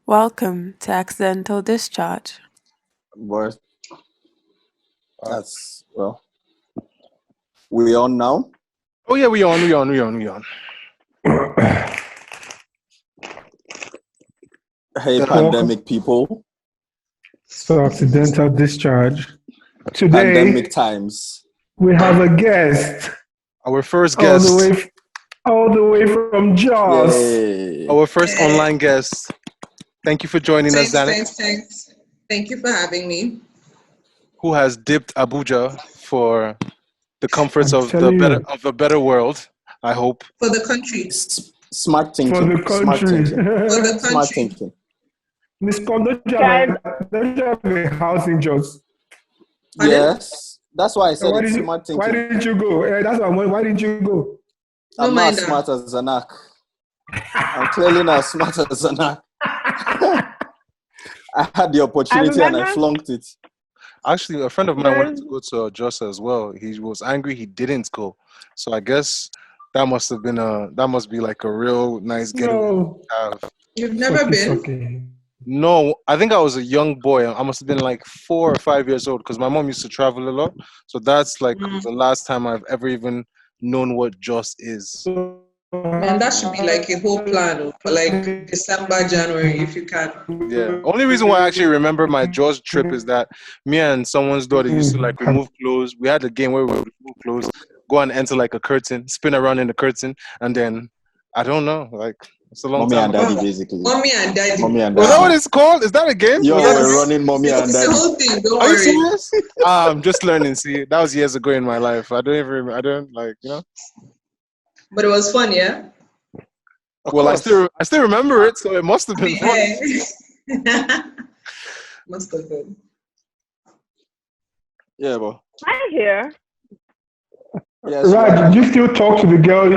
Welcome to Accidental Discharge. But we on now? Oh yeah, we on. Hey, pandemic people. So Accidental Discharge. Today, Pandemic times. we have a guest. Our first guest. All the way from Jos. Yay. Our first online guest. Thank you for joining us, Zanak. Thanks. Thank you for having me. Who has dipped Abuja for the comforts I'm of telling you. a better world, I hope. For the country. Smart thinking. For the country. For the Smart country. thinking. Miskoom, don't you have a house in Jos? Yes. That's why I said it's smart thinking. Why didn't you go? That's what I'm wondering. Why didn't you go? I'm not as smart as Zanak. I'm clearly not as smart as Zanak. I had the opportunity and I flunked it. Actually, a friend of mine wanted to go to Jos as well. He was angry he didn't go. So I guess that must be like a real nice getaway to have. You've never been? Okay. No, I think I was a young boy. I must have been like 4 or 5 years old because my mom used to travel a lot. So that's like the last time I've ever even known what Jos is. Man, that should be like a whole plan for like December, January, if you can. Yeah. Only reason why I actually remember my Jos trip is that me and someone's daughter used to like remove clothes. We had a game where we would remove clothes, go and enter like a curtain, spin around in the curtain, and then I don't know, like it's a long Mommy time and ago. Daddy, basically. Mommy and Daddy. Was that what it's called? Is that a game? Yo, Yes. we're running Mommy and It's Daddy. the whole thing, don't Are you worry. serious? I'm just learning. See, that was years ago in my life. I don't like, you know. But it was fun, yeah? Well, I still remember it, so it must have been fun. Yeah. Must have been. Yeah, bro. I'm here. Yes, Right, did you still talk to the girl?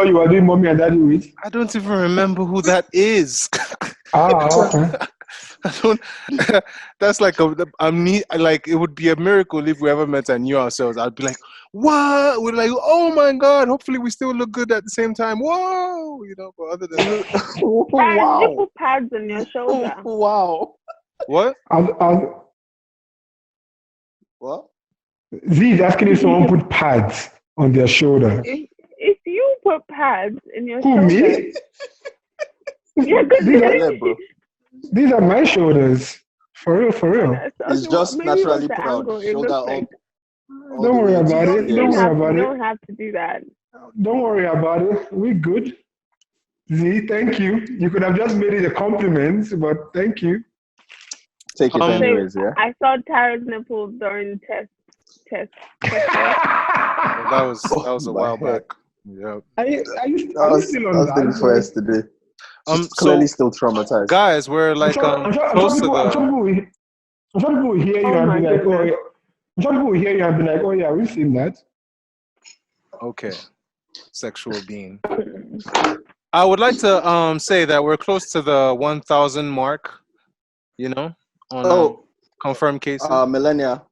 You were doing Mommy and Daddy with? I don't even remember who that is. Okay. I don't. That's like like it would be a miracle if we ever met and knew ourselves. I'd be like, what? We're like, oh my god! Hopefully we still look good at the same time. Whoa, you know. But other than that, Wow. You put pads on your shoulder. Wow. what? What? Z is asking if someone put pads on their shoulder. If you put pads in your Who, shoulder, me? yeah, These are my shoulders. For real. It's just naturally proud. Shoulder up. Don't worry about it. You don't have to do that. Don't worry about it. We're good. Z, thank you. You could have just made it a compliment, but thank you. Take it anyways, yeah? I saw Tara's nipples during the test. That was a while back. Yeah. Are you still on that? That was for yesterday. Clearly still traumatized. Guys, we're like close to the. I'm sure people will hear you and be like, oh yeah. I'm sure people will hear you and be like, oh yeah, we've seen that. Okay, sexual being. I would like to say that we're close to the 1,000 mark. You know, on confirmed cases. Millennia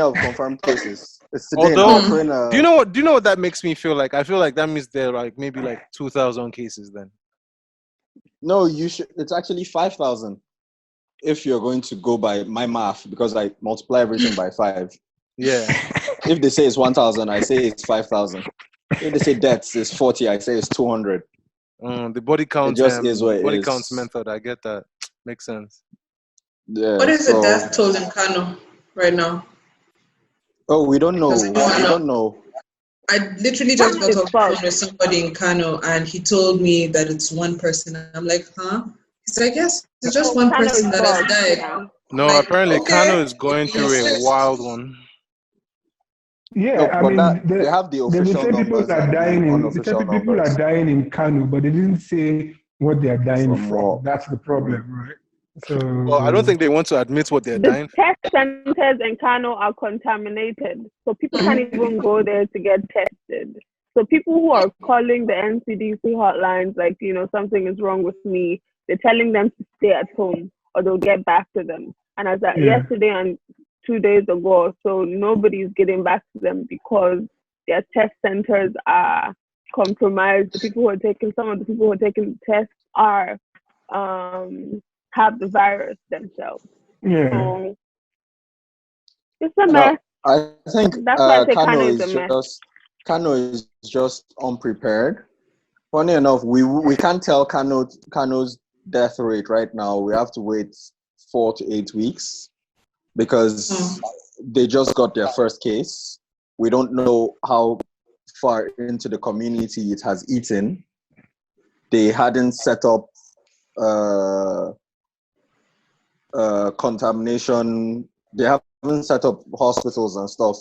of confirmed cases. It's today. Although, do you know what that makes me feel like? I feel like that means there are like maybe like 2,000 cases then. No, you should. It's actually 5,000. If you're going to go by my math, because I multiply everything by 5. Yeah. If they say it's 1,000, I say it's 5,000. If they say deaths is 40, I say it's 200. The body count. It just is what it body is. counts method. I get that. Makes sense. Yeah. What is the death toll in Kano right now? Oh, we don't know. We don't know. I literally just got off the phone with somebody in Kano, and he told me that it's one person. I'm like, huh? He's like, yes, it's just one person that has died. No, like, apparently okay. Kano is going through a wild one. Yeah, they have the official numbers. People are dying in Kano, but they didn't say what they are dying from. That's the problem, right? So, well, I don't think they want to admit what they're dying from. The test centers in Kano are contaminated, so people can't even go there to get tested. So people who are calling the NCDC hotlines, like, you know, something is wrong with me, they're telling them to stay at home or they'll get back to them. And as of yesterday and 2 days ago, so nobody's getting back to them because their test centers are compromised. Some of the people who are taking the tests are have the virus themselves. Yeah. So it's a mess. I think That's why I say Kano is just unprepared. Funny enough, we can't tell Kano's death rate right now. We have to wait 4 to 8 weeks because they just got their first case. We don't know how far into the community it has eaten. They hadn't set up contamination. They haven't set up hospitals and stuff.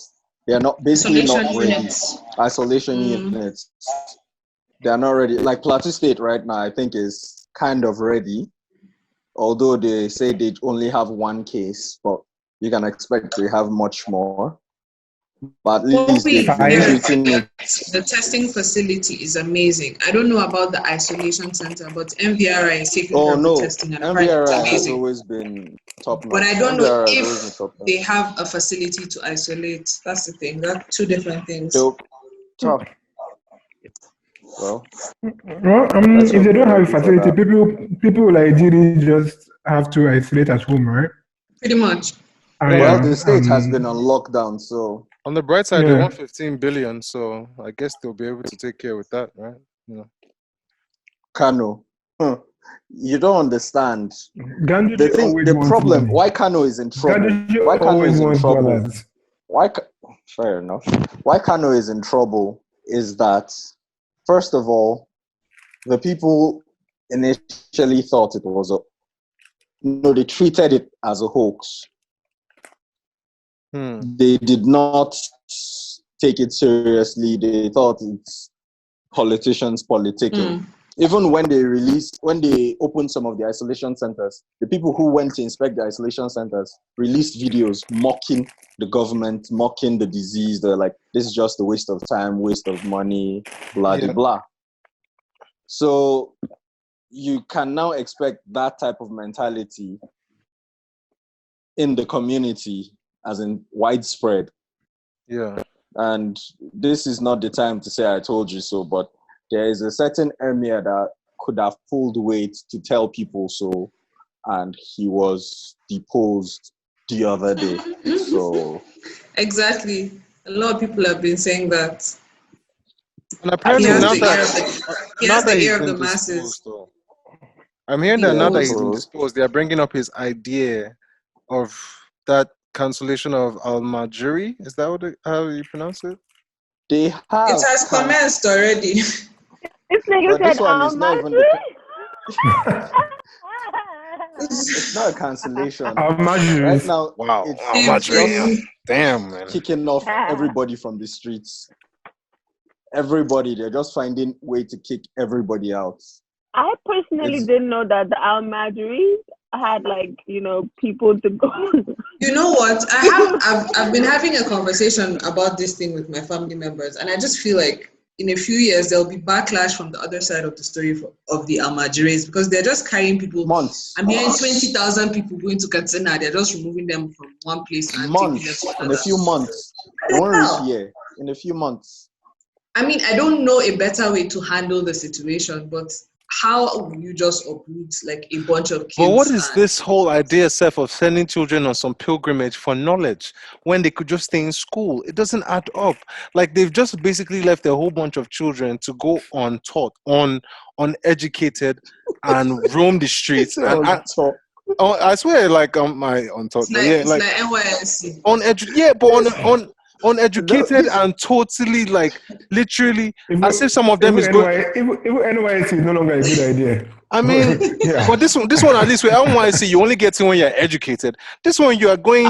They are not basically not ready. Isolation units. They are not ready. Like Plateau State right now, I think is kind of ready. Although they say they only have 1 case, but you can expect they have much more. But at least the testing facility is amazing. I don't know about the isolation center, but MVRI is taking care of the testing. And MVRI has always been top notch. But I don't know if they have a facility to isolate. That's the thing. That's 2 different things. Well, if they don't have a facility, people like Jiri just have to isolate at home, right? Pretty much. Well, the state has been on lockdown, so on the bright side, they want 15 billion, so I guess they'll be able to take care with that, right? Kano, you don't understand. The problem. Why Kano is in trouble? Why Kano is in trouble? Fair enough. Why Kano is in trouble is that, first of all, the people initially thought it was they treated it as a hoax. They did not take it seriously. They thought it's politicians politicking. Even when they opened some of the isolation centers, the people who went to inspect the isolation centers released videos mocking the government, mocking the disease. They're like, this is just a waste of time, waste of money, blah, blah, blah. So you can now expect that type of mentality in the community, as in widespread. Yeah. And this is not the time to say I told you so, but there is a certain emir that could have pulled weight to tell people so, and he was deposed the other day. So exactly. A lot of people have been saying that. And apparently he has the ear of the masses. I'm hearing that now that he's been disposed, they are bringing up his idea of that cancellation of Almajiri. Is that how you pronounce it? They have. It has commenced already. This nigga said Almajiri. It's not a cancellation. Right now, wow, it's just damn, man. Kicking off everybody from the streets. Everybody, they're just finding way to kick everybody out. I personally didn't know that the Almajiris had people to go. You know what? I've been having a conversation about this thing with my family members, and I just feel like in a few years there'll be backlash from the other side of the story of the Almajiris, because they're just carrying people. Months. I'm hearing 20,000 people going to Katsina. They're just removing them from one place and taking them to another. In a few months. In a few months. I mean, I don't know a better way to handle the situation, but how will you just uproot like a bunch of kids? But what is this whole idea, Seth, of sending children on some pilgrimage for knowledge when they could just stay in school? It doesn't add up. Like, they've just basically left a whole bunch of children to go untaught, uneducated, and roam the streets. I swear, like my untaught. It's like NYSC. Uneducated and totally, like, literally, as if some of them is going. Even NYC is no longer a good idea. I mean, but this one at least with NYC, you only get in when you're educated. This one, you are going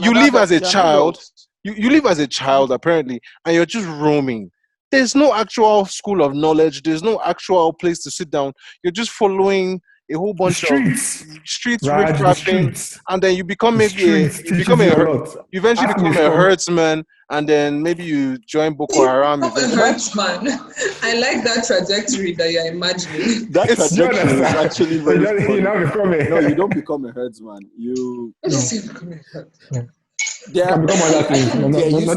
you live as a child. You live as a child apparently, and you're just roaming. There's no actual school of knowledge. There's no actual place to sit down. You're just following a whole bunch of streets, and then you become you eventually become a herdsman, and then maybe you join Boko Haram. A herdsman. I like that trajectory that you're imagining. That trajectory is actually very funny. No, you don't become a herdsman. You become a herdsman. Become other things,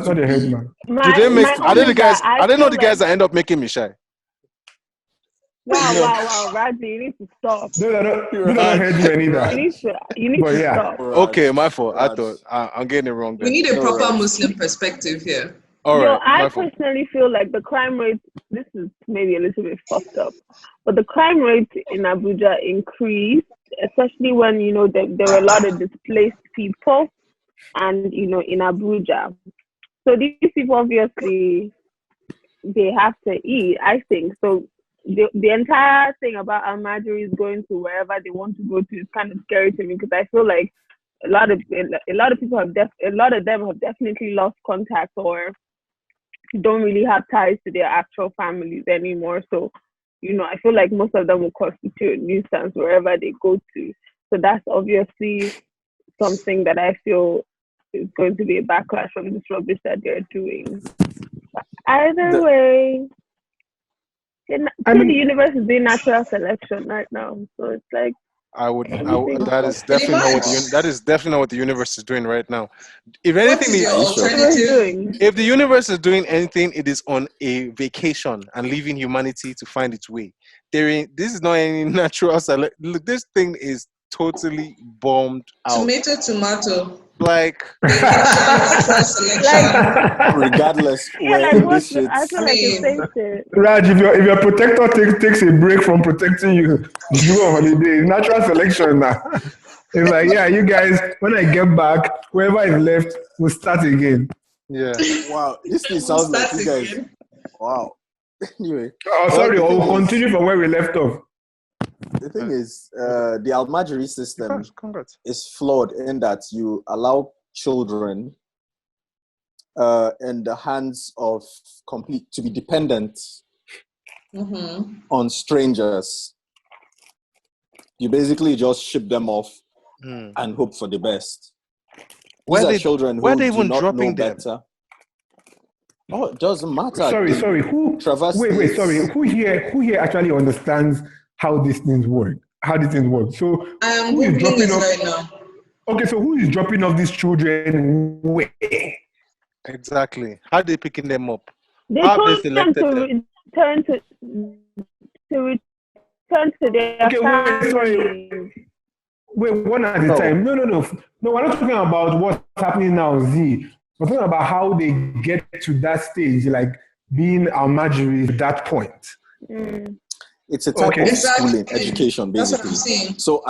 not a herdsman. I didn't know the guys that end up making me shy. Wow, Raji, you need to stop. Those are not headmen either. You need to stop. Okay, my fault. I thought I'm getting it wrong. Then. We need a proper Muslim perspective here. All right, I personally feel like the crime rate, this is maybe a little bit fucked up, but the crime rate in Abuja increased, especially when, there were a lot of displaced people and, in Abuja. So these people, obviously, they have to eat, I think. So the entire thing about Almajiris going to wherever they want to go to is kind of scary to me, because I feel like a lot of people have definitely lost contact or don't really have ties to their actual families anymore. So, I feel like most of them will constitute a nuisance wherever they go to. So that's obviously something that I feel is going to be a backlash from this rubbish that they're doing. But either way, the universe is doing natural selection right now. So it's like, that is definitely not what the universe is doing right now. If anything, if the universe is doing anything, it is on a vacation and leaving humanity to find its way. This is not any natural selection. Look, this thing is totally bombed out. Tomato. Like, regardless, I feel like it's Raj, if your protector takes a break from protecting you, you go on holiday. Natural selection now. It's like, yeah, you guys, when I get back, whoever is left will start again. Yeah. Wow, this thing sounds like you guys. Again. Wow. Anyway. Oh, sorry, we'll continue from where we left off. The thing is, the Almajiri system is flawed in that you allow children in the hands of to be dependent on strangers. You basically just ship them off and hope for the best. These are children who do not know better. Oh, it doesn't matter. Sorry. Who here actually understands how these things work? So who is dropping off right now? Okay, so who is dropping off these children where? Exactly. How are they picking them up? They told them to return to their family. Wait, one at a time. No, we're not talking about what's happening now, Z. We're talking about how they get to that stage, like being Almajiri at that point. It's a type of schooling, education, basically. That's what I'm saying. So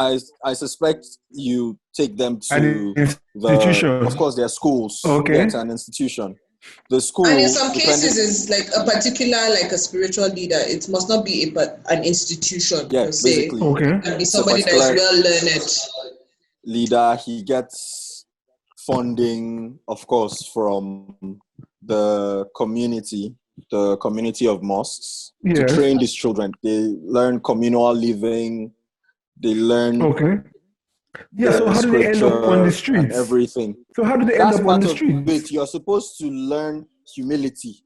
I suspect you take them to institution. Of course, there are schools. Okay. It's an institution. The school, and in some cases, is like a particular, like a spiritual leader. It must not be an institution. Yeah, basically. Okay. It can be somebody that is well learned. Leader. He gets funding, of course, from the community of mosques to train these children. They learn communal living. They learn. Okay. Yeah. So how do they end up on the streets? Everything. So how do they end up on the streets? Wait, you're supposed to learn humility.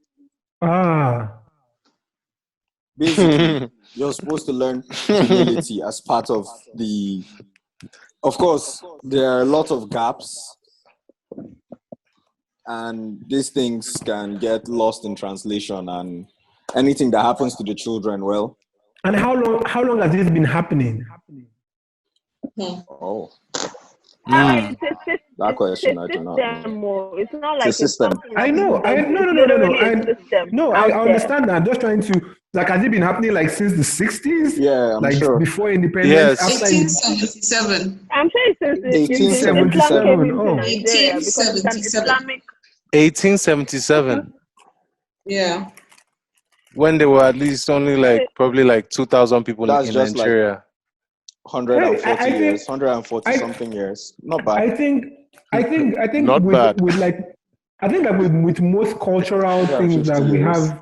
Basically, you're supposed to learn humility as part of the. Of course, there are a lot of gaps. And these things can get lost in translation, and anything that happens to the children, well. And how long has this been happening? Oh. That question I do not know. It's not like it's a system. I know. No, I understand that. I'm just trying to, like, has it been happening like since the 60s? Yeah, I'm sure. Before independence? Yes. 1877. I'm sure it's since 1877. 1877. Yeah. When there were at least only probably 2,000 people in Nigeria. 140 years, 140 something years. Not bad. I think not bad. With most cultural things that we have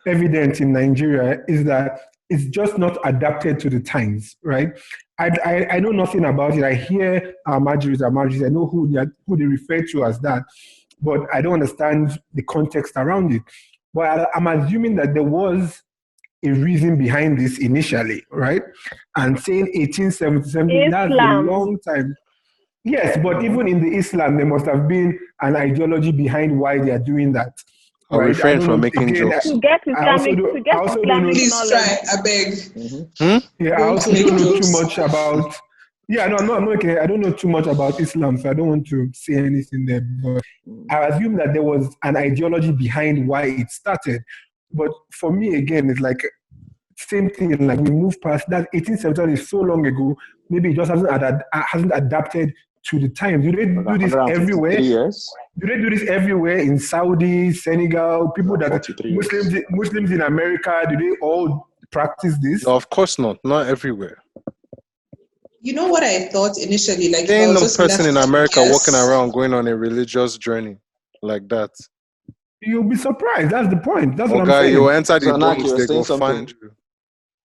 evident in Nigeria is that it's just not adapted to the times, right? I know nothing about it. I hear Almajiris. I know who they refer to as that, but I don't understand the context around it. But I'm assuming that there was a reason behind this initially, right? And saying 1877, that's a long time. Yes, but even in the Islam, there must have been an ideology behind why they are doing that. I'll right? refrain from making again, jokes. To get I also Islamic, do, to get I also don't know. Islamic Please try, knowledge. I beg. Yeah, I Don't also make don't know too jokes. much about. Yeah, no, I'm not okay. I don't know too much about Islam, so I don't want to say anything there. But I assume that there was an ideology behind why it started. But for me, again, it's like same thing. Like we move past that. 1871 is so long ago. Maybe it just hasn't adapted to the times. Do they do this 153 everywhere? years. Do they do this everywhere in Saudi, Senegal? People that 43 years. Muslims in America, do they all practice this? No, of course not. Not everywhere. You know what I thought initially? Like, if There I ain't was no just person left in to America walking guess, around going on a religious journey like that. You'll be surprised. That's the point. That's what I'm Okay, saying. you enter the Zanak, Bronx, you were they saying go something. find you.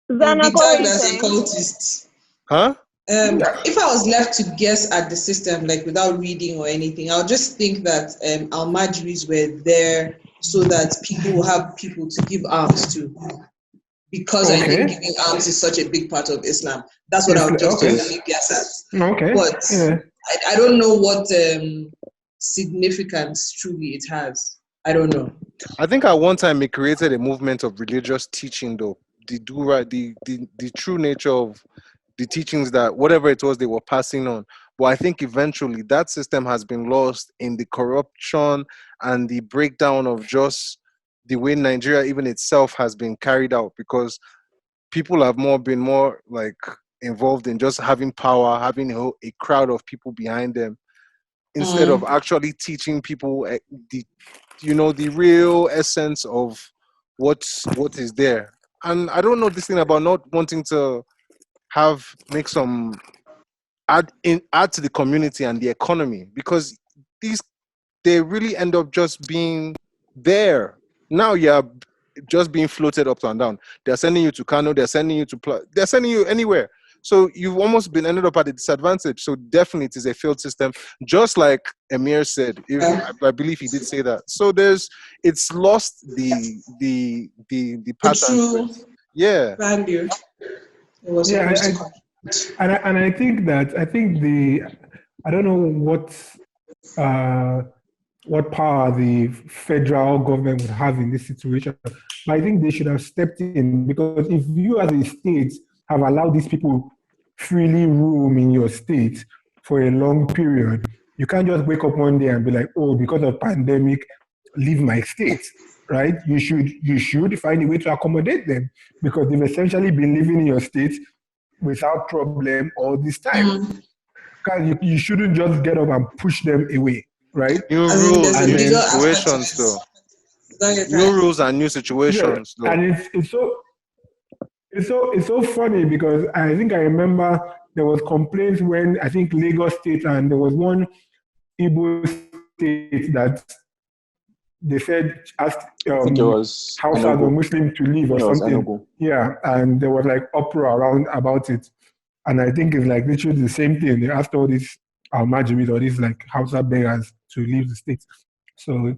you'll Zanak, be what were tagged you as a saying? cultist. Huh? If I was left to guess at the system, like without reading or anything, I'll just think that Almajiris were there so that people will have people to give arms to. Because I think Okay. giving arms is such a big part of Islam. That's what I would just Okay. generally guess at. Okay. But Yeah. I don't know what significance truly it has. I don't know. I think at one time it created a movement of religious teaching, though. The true nature of the teachings, that whatever it was they were passing on. But I think eventually that system has been lost in the corruption and the breakdown of just the way Nigeria even itself has been carried out, because people have been more like involved in just having power, having a crowd of people behind them, instead of actually teaching people the real essence of what is there. And I don't know this thing about not wanting to make some add to the community and the economy, because they really end up just being there. Now you're just being floated up and down. They're sending you to Kano, they're sending you to they're sending you anywhere. So you've almost been ended up at a disadvantage. So definitely it is a failed system, just like Emir said. I believe he did say that. So it's lost the pattern. True Yeah. value. It was supposed to come. And I think I don't know what power the federal government would have in this situation, but I think they should have stepped in, because if you as a state have allowed these people freely roam in your state for a long period, you can't just wake up one day and be like, oh, because of pandemic, leave my state, right? You should find a way to accommodate them, because they've essentially been living in your state without problem all this time. You shouldn't just get up and push them away, right? New As in, rules, there's a new legal aspect to situations, it. though. Is that your New time? rules and new situations, though. And it's so funny, because I think I remember there was complaints when I think Lagos State, and there was one Igbo state that they said asked I think it was Hausa or Enugu. Muslim to leave or It was something. Enugu. Yeah, and there was like uproar around about it. And I think it's like literally the same thing. They asked all these Almajiris or these like Hausa beggars to leave the state. So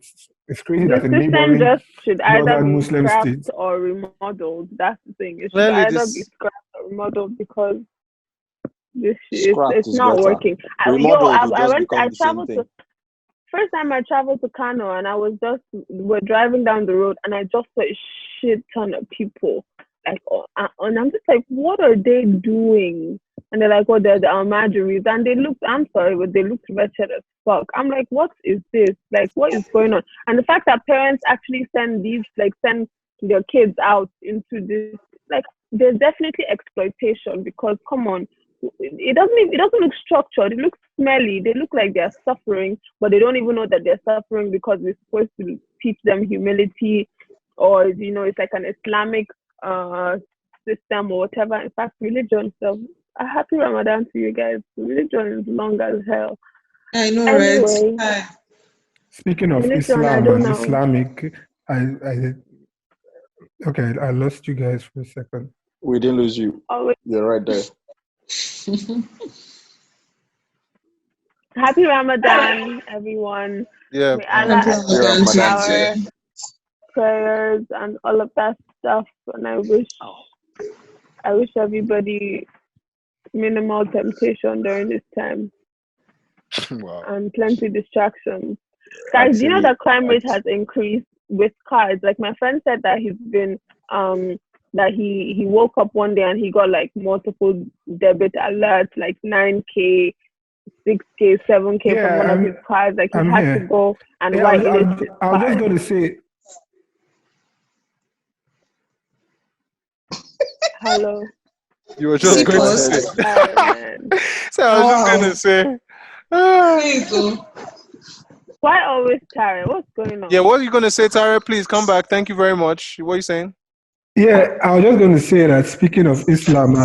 it's crazy The that a system neighboring just should either northern be Muslim scrapped state. or remodeled. That's the thing. It should Clearly either be this scrapped or remodeled, because Scrapped it's is not better. working. Remodeled will just become I the same traveled thing. to first time I traveled to Kano, and we're driving down the road, and I just saw a shit ton of people. Like, and I'm just like, what are they doing? And they're like, oh, they're the Almajiris. And they looked, I'm sorry, but they looked wretched as fuck. I'm like, what is this? Like, what is going on? And the fact that parents actually send their kids out into this, like, there's definitely exploitation, because, come on, it doesn't look structured. It looks smelly. They look like they're suffering, but they don't even know that they're suffering, because we're supposed to teach them humility, or it's like an Islamic system or whatever. In fact, religion. So a happy Ramadan to you guys. Religion is long as hell. I know, Anyway, right? Speaking of religion, I Islam don't and know. Islamic, okay, I lost you guys for a second. We didn't lose you. Always. You're right there. Happy Ramadan, everyone. Yeah. May Allah Happy Ramadan accept to our you. prayers and all of that stuff. And I wish everybody minimal temptation during this time Wow. and plenty distractions. Guys, do you know that crime rate has increased with cards. Like my friend said that he's been that he woke up one day and he got like multiple debit alerts, like 9K, 6K, 7K from one of his cards. Like he had to go and whitelist his I was just card. going to say. Hello. You were just going to say. So I was just going to say. There you go. Why always Tara? What's going on? Yeah, what are you going to say, Tara? Please come back. Thank you very much. What are you saying? Yeah, I was just going to say that speaking of Islam,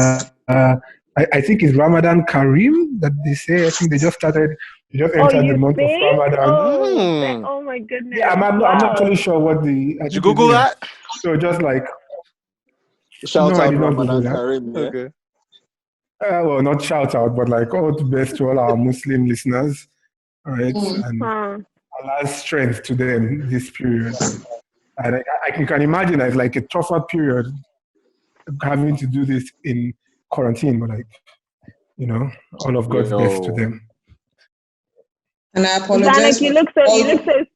I think it's Ramadan Kareem that they say. I think they just entered the month of Ramadan. Oh my goodness. Yeah, I'm not actually sure what the. Did you Google that? So just like. Shout I out did not Ramadan Google that. Kareem. Yeah? Okay. Well, not shout out, but like all the best to all our Muslim listeners. All right. And Allah's strength to them this period. And I can imagine it's like a tougher period having to do this in quarantine, but like, all of God's best to them. And I apologize. Zanak, you look so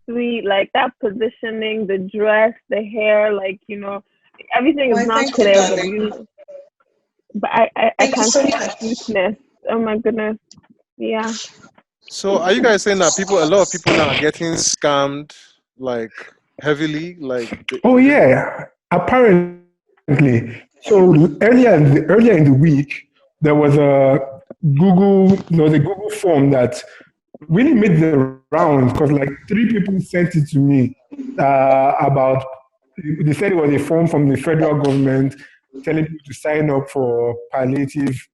sweet, like that positioning, the dress, the hair, like, everything is not clear. But I can see the sweetness. Oh my goodness. Yeah. So are you guys saying that a lot of people now are getting scammed like heavily? Oh yeah, apparently. So earlier in the week, there was a Google form that really made the rounds because like 3 people sent it to me about. They said it was a form from the federal government telling people to sign up for palliative.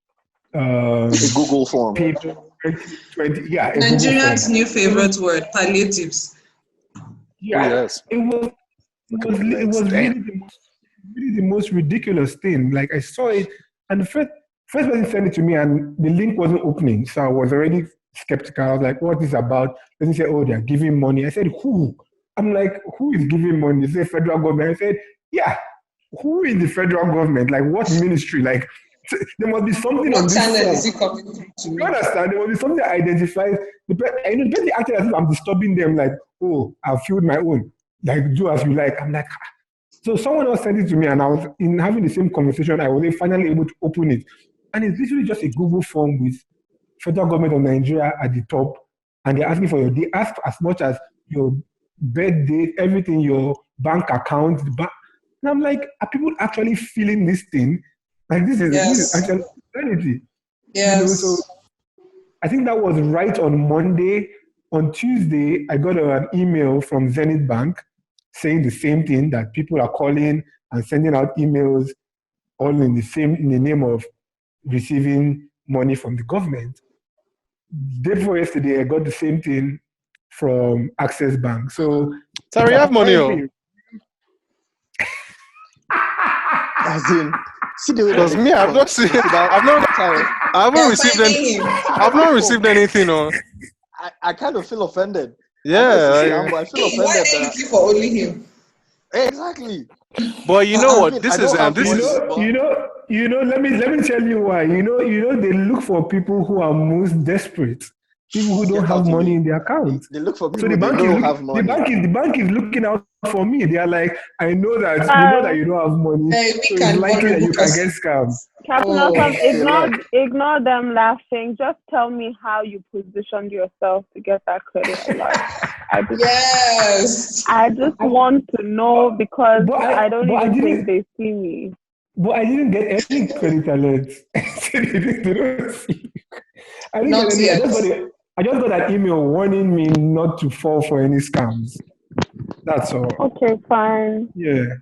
A Google form. Nigerians' new favorite word, palliatives. Yeah, yes. It was really the most ridiculous thing. Like I saw it, and the first person sent it to me, and the link wasn't opening, so I was already skeptical. I was like, "What is this about?" Then he said, "Oh, they're giving money." I said, "Who?" I'm like, "Who is giving money?" They said, "Federal government." I said, "Yeah, who is the federal government? Like, what ministry? Like, there must be something on this form." What channel is he coming through to me? You understand? There must be something that identifies the person acted as if I'm disturbing them. Like, "Oh, I've filled my own. Like, do as you like." I'm like, So someone else sent it to me, and I was in having the same conversation. I was finally able to open it, and it's literally just a Google form with federal government of Nigeria at the top, and they're asking for they ask as much as your birth date, everything, your bank account, and I'm like, are people actually feeling this thing? Like this is actually reality. Yes. So I think that was right on Monday. On Tuesday, I got an email from Zenith Bank saying the same thing, that people are calling and sending out emails all in the name of receiving money from the government. Day before yesterday, I got the same thing from Access Bank. So, sorry, you have money. As in, because me, I've not seen. I've not received anything. I kind of feel offended. Yeah, I feel offended. Why are you looking for only him? Exactly. But you know what? Let me tell you why. You know, they look for people who are most desperate. People who don't have money in their account. They look for people who don't have money. The bank is looking out for me. They are like, I know that you don't have money. So it's likely that you can get scammed. Captain, ignore them laughing. Just tell me how you positioned yourself to get that credit alert. I just want to know because I don't even think they see me. But I didn't get any credit alerts. They don't see. I didn't get any. I just got an email warning me not to fall for any scams. That's all. Okay, fine. Yeah.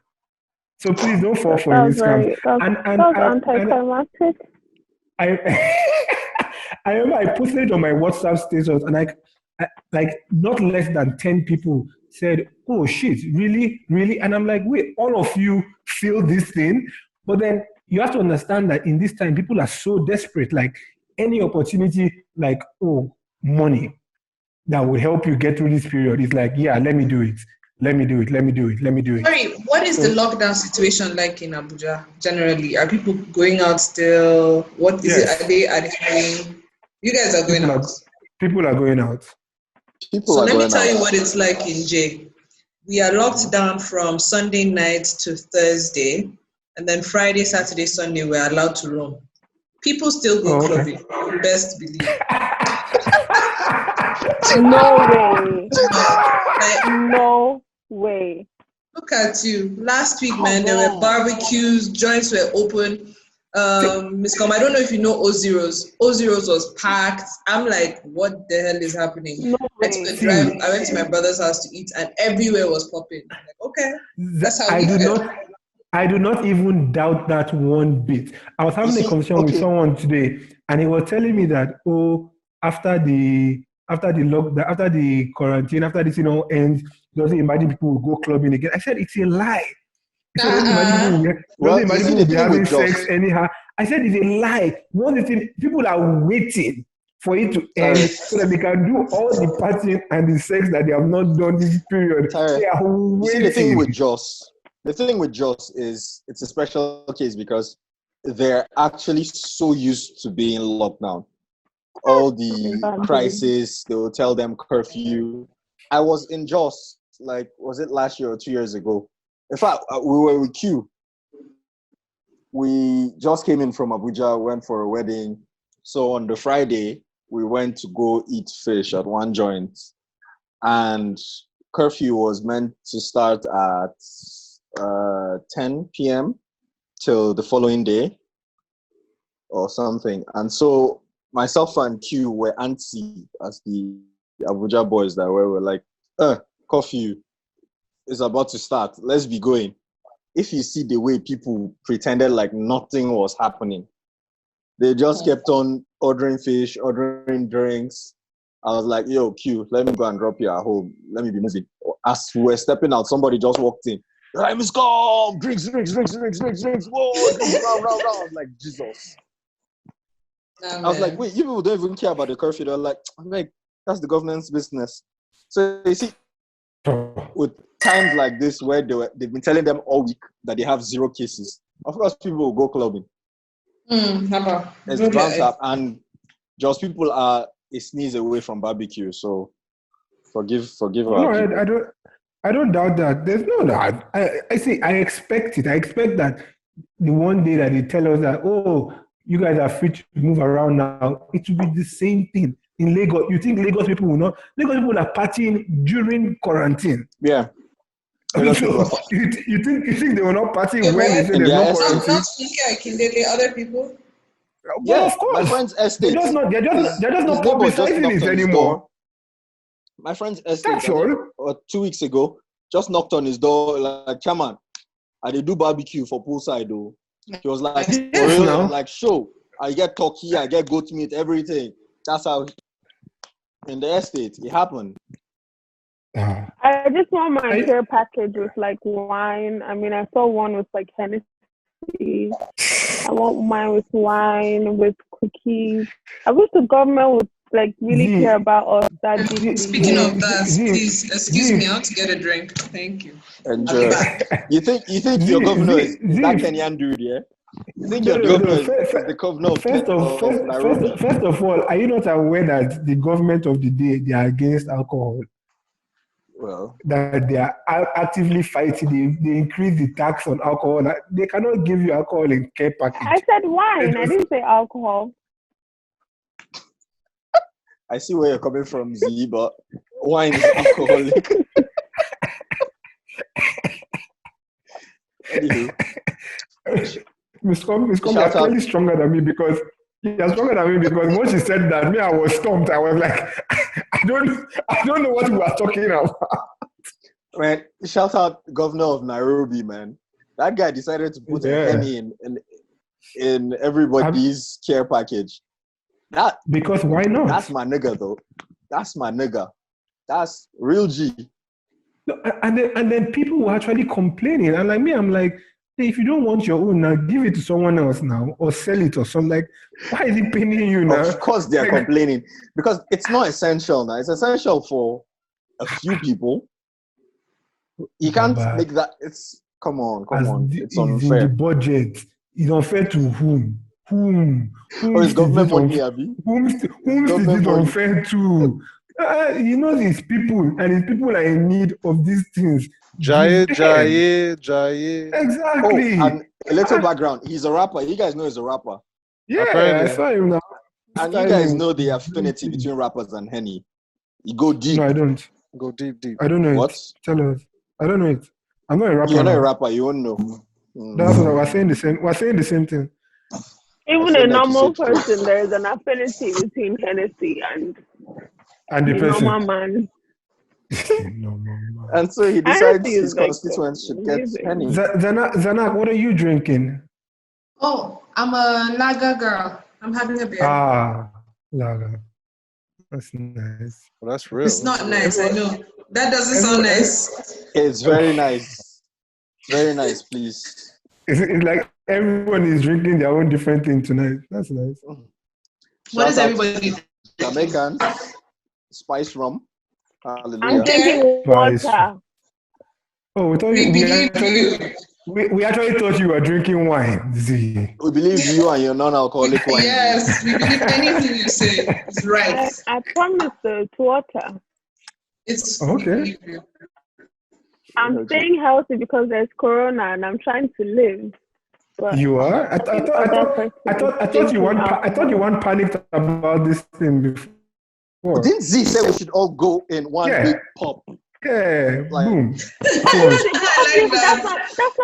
So please don't fall for any scams. That's anticlimactic. I remember I posted it on my WhatsApp status, and like not less than 10 people said, "Oh shit, really, really?" And I'm like, "Wait, all of you feel this thing?" But then you have to understand that in this time, people are so desperate. Like any opportunity, like money that will help you get through this period. It's like, yeah, let me do it. Let me do it. Sorry, what is the lockdown situation like in Abuja generally? Are people going out still? What is it? Are they going? You guys are going out. People are going out. So let me tell you what it's like in J. we are locked down from Sunday night to Thursday, and then Friday, Saturday, Sunday we're allowed to roam. People still go clubbing. Best believe. No way. Like, No way. look at you. Last week, man, there were barbecues, joints were open. Miskoom, I don't know if you know O-Zeros. O-Zeros was packed. I'm like, what the hell is happening? No I took a drive. I went to my brother's house to eat, and everywhere was popping. I'm like, okay, that's how I do not even doubt that one bit. I was having a conversation with someone today, and he was telling me that after the quarantine, after this ends, doesn't imagine people will go clubbing again. I said it's a lie. Doesn't imagine people will be having sex anyhow. I said it's a lie. One thing, people are waiting for it to end so that they can do all the partying and the sex that they have not done this period. They are waiting. You see, the thing with Jos is it's a special case because they're actually so used to being locked down. All the crisis, they will tell them curfew. I was in Jos, like, was it last year or 2 years ago? In fact, we were with Q. We just came in from Abuja, went for a wedding. So on the Friday, we went to go eat fish at one joint. And curfew was meant to start at 10 p.m. till the following day or something. And so myself and Q were antsy as the Abuja boys that were like, curfew is about to start. Let's be going. If you see the way people pretended like nothing was happening, they just kept on ordering fish, ordering drinks. I was like, yo, Q, let me go and drop you at home. Let me be moving. As we were stepping out, somebody just walked in. Like, Miskoom, drinks. Whoa, drinks, round. I was like, Jesus. I was like, wait, you people don't even care about the curfew. They're like, that's the government's business. So you see, with times like this where they've been telling them all week that they have 0 cases, of course people will go clubbing. It's bounced up, and just people are a sneeze away from barbecue. So forgive No, I don't doubt that. There's no doubt. I say I expect it. I expect that the one day that they tell us that, you guys are free to move around now, it will be the same thing. In Lagos, you think Lagos people will not? Lagos people are partying during quarantine. Yeah. So, you think they will not party when they say there's no quarantine? Other people? Well, of course. My friend's estate. They're just not publicizing it anymore. My friend's estate, That's all. 2 weeks ago, just knocked on his door like, chairman, I did do barbecue for poolside though. He was like, like, show. I get turkey, I get goat meat, everything. That's how in the estate it happened. I just want my care package with like wine. I mean, I saw one with like Hennessy. I want mine with wine, with cookies. I wish the government would like really care about us that deeply. Speaking of that, please excuse me, I want to get a drink. Thank you. Enjoy. You think your governor is that Kenyan dude, yeah? You think your governor is the governor of First of all, are you not aware that the government of the day, they are against alcohol? Well, that they are actively fighting. They increase the tax on alcohol. They cannot give you alcohol in care package. I said wine. I didn't say alcohol. I see where you're coming from, Z, but wine is alcoholic. Anyway. Miskoom is clearly stronger than me because when she said that, me, I was stumped. I was like, I don't know what we are talking about. Man, shout out Governor of Nairobi, man. That guy decided to put a penny in everybody's care package. Because why not? That's my nigga, though. That's my nigga. That's real G. No, and then people were actually complaining. And like me, I'm like, hey, if you don't want your own now, give it to someone else now or sell it or something. Like, why is he paying you now? Of course they're complaining because it's not essential now. It's essential for a few people. You can't make that. Come on. It's unfair. In the budget. It's unfair to whom? Whom is government money, Abi? Whom is it unfair to? You know these people, and these people are in need of these things. Jaye, Give them. Jaye. Oh, Exactly. and a little background. He's a rapper. You guys know he's a rapper. Yeah, Apparently. I saw him now. And you guys know the affinity between rappers and Henny. You go deep. No, I don't. Go deep. I don't know What? it. Tell us. I don't know it. I'm not a rapper. You're not a now. rapper. You won't know. That's what I was saying. We're saying the same thing. Even I a feel like you normal said person, there is an affinity between Hennessy and And the the person. normal man. No, man. And so he decides Hennessy his is like constituents should get amazing. Henny. Zanak, what are you drinking? Oh, I'm a lager girl. I'm having a beer. Ah, lager. That's nice. Well, that's real. It's not nice, I know. That doesn't sound nice. It's very nice. Very nice, please. It's like everyone is drinking their own different thing tonight. That's nice. What is Shout out everybody? Jamaican spice rum. I'm Hallelujah. drinking water. Oh, we thought We we believe actually you. we actually thought you were drinking wine. Z. We believe you and your non-alcoholic wine. Yes, we believe anything you say is right. I promise it's water. It's Okay. we believe you. I'm staying healthy because there's corona and I'm trying to live. But You are? I thought you weren't panicked about this thing before. Didn't Z say we should all go in one Yeah. big pop? Yeah, Like- boom. obviously, that's not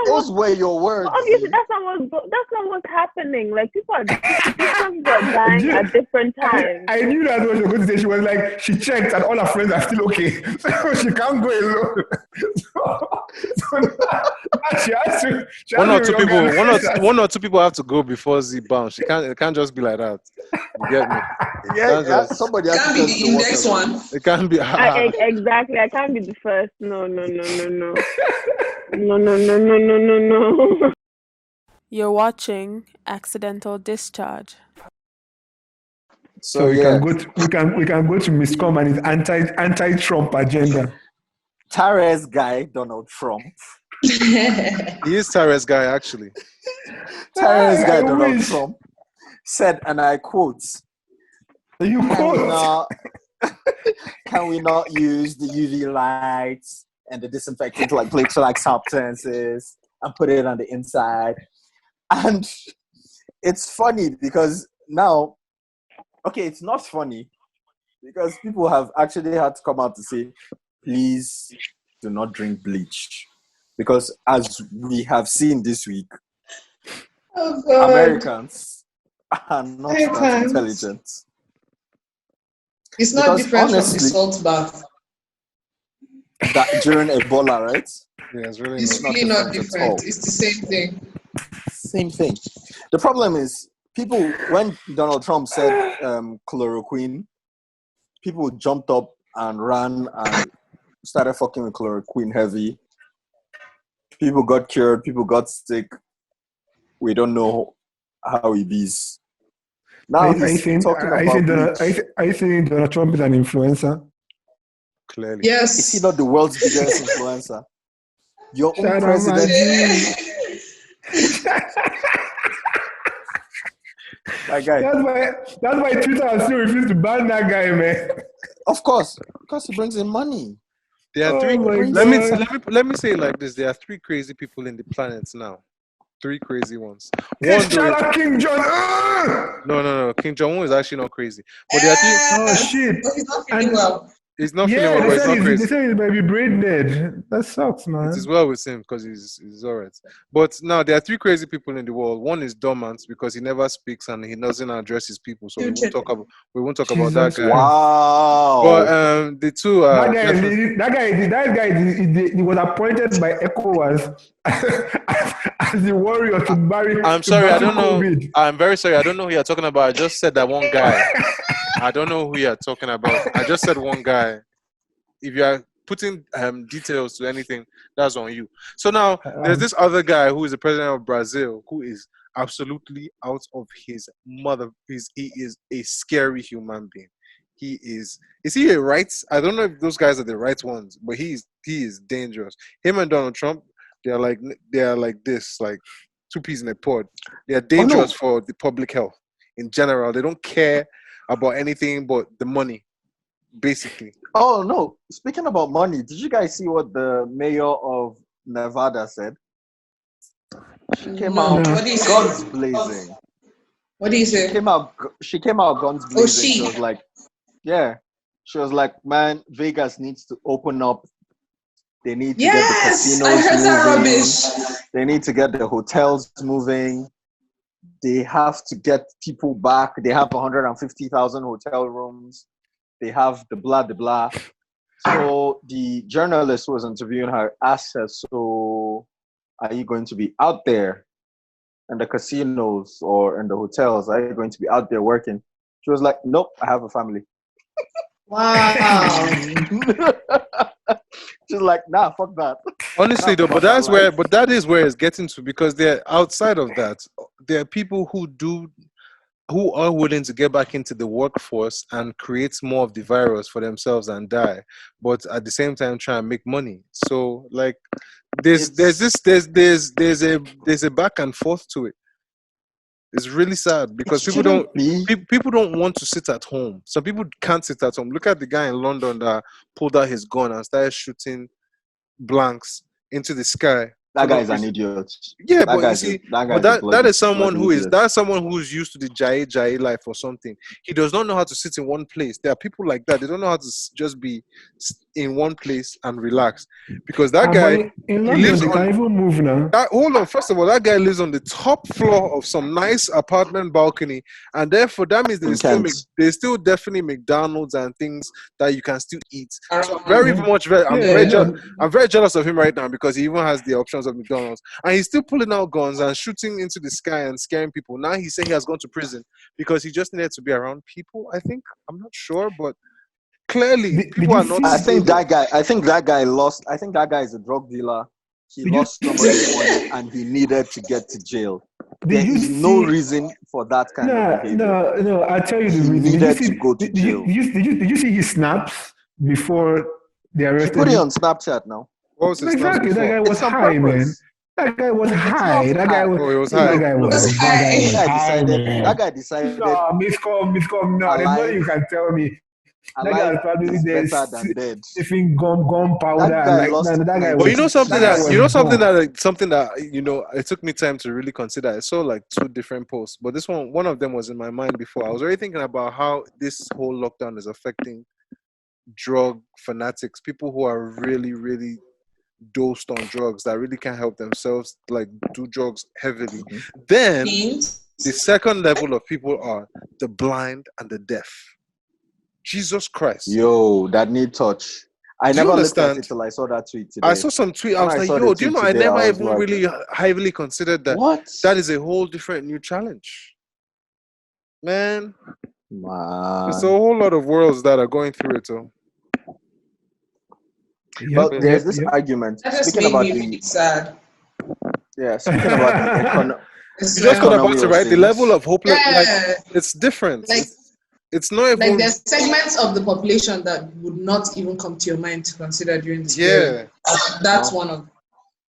Those what. were your words. Obviously, that's not what's happening. Like people are dying at different times. I knew that was going to say. She was like, she checked and all her friends are still okay. So she can't go alone. so now she has to. One or two people have to go before Z bounce. It can't just be like that. You get me? Yeah, somebody has Can't to be the index one. It can't be. Exactly. I can't be the first. No. No. You're watching Accidental Discharge. So we can go to Miskoom and his anti-Trump agenda. Tara's guy, Donald Trump. He is Tara's guy, actually. Tara's guy, I Donald wish. Trump, said, and I quote, You quote. can we not use the UV lights and the disinfectant like bleach-like substances and put it on the inside? And it's funny because now, okay, it's not funny because people have actually had to come out to say, please do not drink bleach. Because as we have seen this week, Americans are not that intelligent. It's not Because different honestly, from the salt bath. That during Ebola, right? Yeah, it's really It's not. really not different at different. all. It's the same thing. Same thing. The problem is people, when Donald Trump said chloroquine, people jumped up and ran and started fucking with chloroquine heavy. People got cured. People got sick. We don't know how it is. Now I he's think talking about Donald Trump is an influencer. Clearly. Yes. Is he not the world's biggest influencer? Your own Shout out, president. That guy. That's why Twitter has still refused to ban that guy, man. Of course, because he brings in money. There are Oh three. my Let me say it like this: there are three crazy people in the planet now. Three crazy ones. Yes, One shout doing, out King John. no. King Jong-un is actually not crazy, but there are three. Oh shit! But he's not feeling well. He's not feeling Yeah, well, but he's not they crazy. said he might be brain dead. That sucks, man. It is well with him because he's alright. But now there are three crazy people in the world. One is dormant because he never speaks and he doesn't address his people. So we won't talk about that Jesus guy. Wow. But the two are that guy, he was appointed by ECOWAS as the warrior to bury. I'm to sorry, I battle don't know. COVID. I'm very sorry, I don't know who you're talking about. I just said that one guy. I don't know who you're talking about. I just said one guy. If you are putting details to anything, that's on you. So now there's this other guy who is the president of Brazil who is absolutely out of his mother. He is a scary human being. He is he a right? I don't know if those guys are the right ones, but he is dangerous. Him and Donald Trump, they are like this, like two peas in a pod. They are dangerous for the public health in general. They don't care about anything but the money. basically. Oh no! Speaking about money, did you guys see what the mayor of Nevada said? She came No. out What do you say? guns blazing. What do you say? She came out guns Oh, blazing. she. She was like, yeah. She was like, man, Vegas needs to open up. They need to get the Yes, I casinos heard that moving. rubbish. They need to get the hotels moving. They have to get people back. They have 150,000 hotel rooms. They have the blah, the blah. So the journalist who was interviewing her asked her, so are you going to be out there in the casinos or in the hotels? Are you going to be out there working? She was like, nope, I have a family. Wow. She's like, nah, fuck that. Honestly, Nah, though, fuck but that that is where it's getting to, because they're outside of that. There are people who are willing to get back into the workforce and create more of the virus for themselves and die, but at the same time try and make money. So like there's a back and forth to it. It's really sad because people don't want to sit at home. Some people can't sit at home. Look at the guy in London that pulled out his gun and started shooting blanks into the sky. That guy is an idiot. Yeah, That but you guy's see, a that is someone bloody that's someone who's used to the jai life or something. He does not know how to sit in one place. There are people like that. They don't know how to just be in one place and relax, because that guy in he London, lives they on. can even move now. Hold on, first of all, that guy lives on the top floor of some nice apartment balcony, and therefore that means there's still definitely McDonald's and things that you can still eat. So I'm very jealous of him right now, because he even has the options of McDonald's, and he's still pulling out guns and shooting into the sky and scaring people. Now he said he has gone to prison because he just needed to be around people. I think, I'm not sure, but clearly people are not. I think that guy lost. I think that guy is a drug dealer. He lost some of his money and he needed to get to jail. There is no reason for that kind of behavior. No. I'll tell you the reason. He needed to go to jail. Did you see his snaps before they arrested him? He put it on Snapchat now. What was his Exactly. That guy was high, man. That guy was high. That guy was. Oh, he was high. That guy was high. That guy decided. No, Miskoom. No, there's no you can tell me. That guy was probably better than dead. Sniffing gunpowder. That guy lost. That guy But was. something that it took me time to really consider. I saw like two different posts, but this one of them was in my mind before. I was already thinking about how this whole lockdown is affecting drug fanatics, people who are really, really dosed on drugs that really can't help themselves, like do drugs heavily. Then the second level of people are the blind and the deaf. Jesus Christ. Yo, that need touch. I never looked at it till I saw that tweet today. I saw some tweet. I was like, yo, do you know, I never even really heavily considered that. What? That is a whole different new challenge. Man. There's a whole lot of worlds that are going through it, too. But there's this argument. Speaking about the sad. Yeah, speaking about the economy. You just got about it, right? The level of hopelessness, it's different. It's not even like there's segments of the population that would not even come to your mind to consider during this period. That's one of.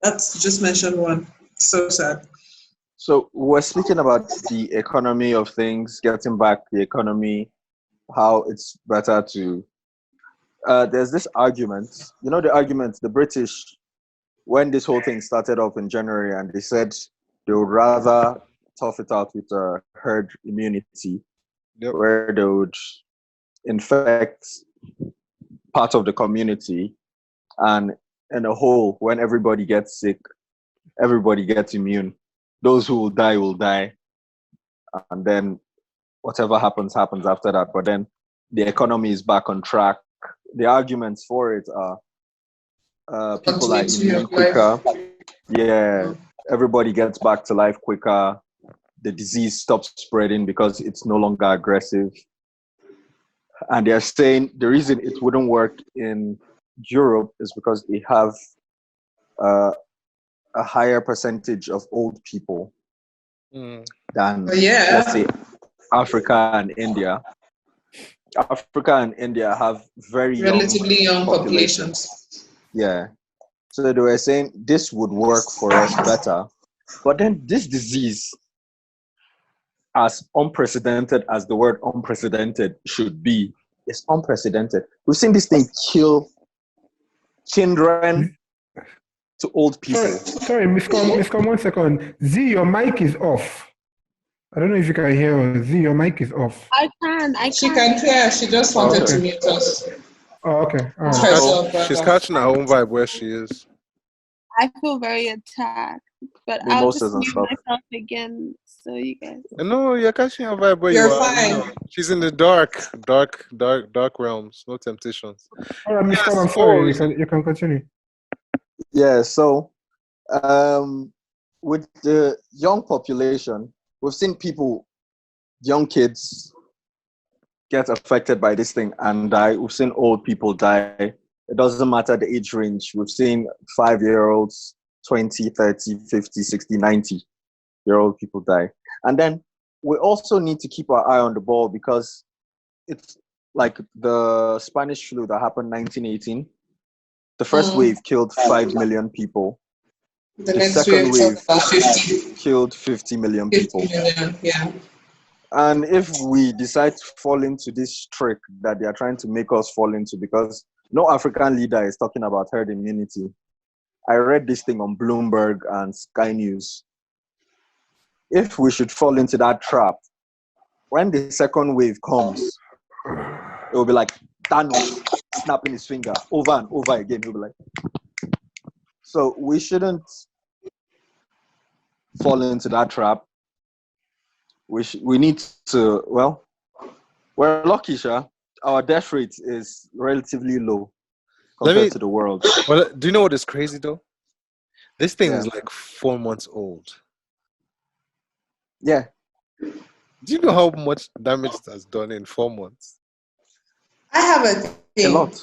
That's just mentioned one. So sad. So we're speaking about the economy of things, getting back the economy, how it's better to. There's this argument. You know the argument, the British, when this whole thing started off in January, and they said they would rather tough it out with herd immunity. Yep. Where they would infect part of the community, and in a whole, when everybody gets sick, everybody gets immune. Those who will die, and then whatever happens after that. But then the economy is back on track. The arguments for it are people are immune quicker. Yeah, everybody gets back to life quicker. The disease stops spreading because it's no longer aggressive. And they're saying the reason it wouldn't work in Europe is because they have a higher percentage of old people than, let's say, Africa and India. Africa and India have relatively young populations. Yeah. So they were saying this would work for us better. But then this disease, as unprecedented as the word unprecedented should be, It's unprecedented. We've seen this thing kill children to old people. Sorry, Miskoom, 1 second. Z, your mic is off. I don't know if you can hear us. Z, your mic is off. I can. She can hear. She just wanted to mute us. Oh, okay. All right. She's catching her own vibe where she is. I feel very attacked, but I'll just mute myself again. So you guys. No, you're catching her vibe where You're you are. fine. She's in the dark realms. No temptations. All right, Miskoom, I'm sorry. You can continue. Yeah. So, with the young population, we've seen young kids get affected by this thing and die. We've seen old people die. It doesn't matter the age range. We've seen 5-year-olds, 20, 30, 50, 60, 90-year-old people die. And then we also need to keep our eye on the ball because it's like the Spanish flu that happened in 1918. The first wave killed 5 million people. The second wave killed 50 million people. 50 million, yeah. And if we decide to fall into this trick that they are trying to make us fall into, because no African leader is talking about herd immunity. I read this thing on Bloomberg and Sky News. If we should fall into that trap, when the second wave comes, it will be like Thanos snapping his finger over and over again. He'll be like, so we shouldn't fall into that trap. We need to, well, we're lucky, Sha. Our death rate is relatively low compared to the world. Well, do you know what is crazy though? This thing is like 4 months old. Yeah. Do you know how much damage it has done in 4 months? I have a thing. A lot.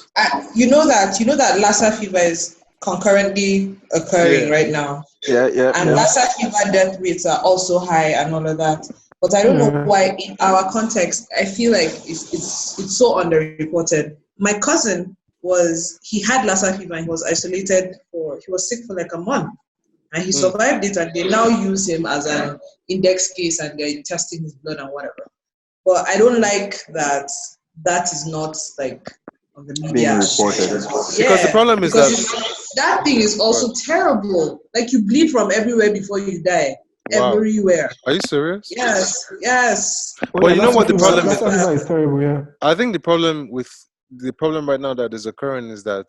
You know that Lassa fever is concurrently occurring right now. Yeah. And Lassa fever death rates are also high and all of that. But I don't know why in our context, I feel like it's so underreported. My cousin he had Lassa fever and he was isolated he was sick for like a month. And he survived it, and they now use him as an index case and they're testing his blood and whatever. But I don't like that is not like on the media. Being reported. Because the problem is that thing is also terrible. Like you bleed from everywhere before you die. Wow. Everywhere. Are you serious? Yes. Well, you know what the problem is? That is terrible, yeah. I think the problem right now that is occurring is that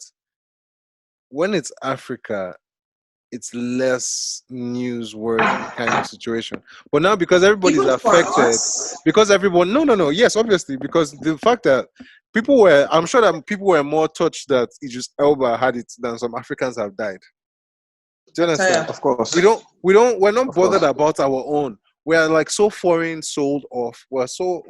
when it's Africa, it's less newsworthy kind of situation. But now because everybody's affected, because everyone, no, yes, obviously, because the fact that I'm sure that people were more touched that Idris Elba had it than some Africans have died. Do you understand? Of course. We're not bothered about our own. We're like so foreign sold off. We're so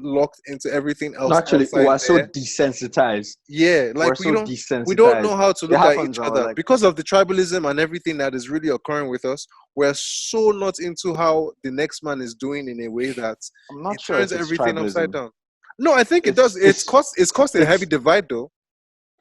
locked into everything else. Actually, we're so desensitized. Yeah, like we don't know how to look at each other because of the tribalism and everything that is really occurring with us. We're so not into how the next man is doing in a way that it turns everything upside down. No, I think it does. It's caused a heavy divide though.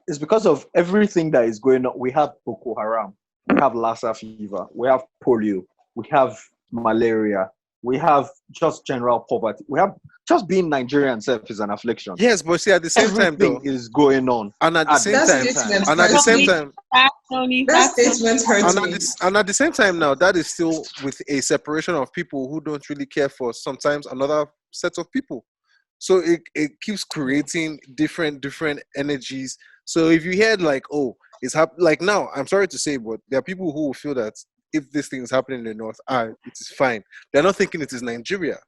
It's because of everything that is going on. We have Boko Haram, we have Lassa fever, we have polio, we have malaria, we have just general poverty, we have just being Nigerian self is an affliction. Yes, but see, at the same time though, is going on, and at the same time, that statement hurts me. And at the same time now, that is still with a separation of people who don't really care for sometimes another set of people. So it keeps creating different energies. So if you hear like, oh, it's like now, I'm sorry to say, but there are people who will feel that if this thing is happening in the north, it is fine. They're not thinking it is Nigeria.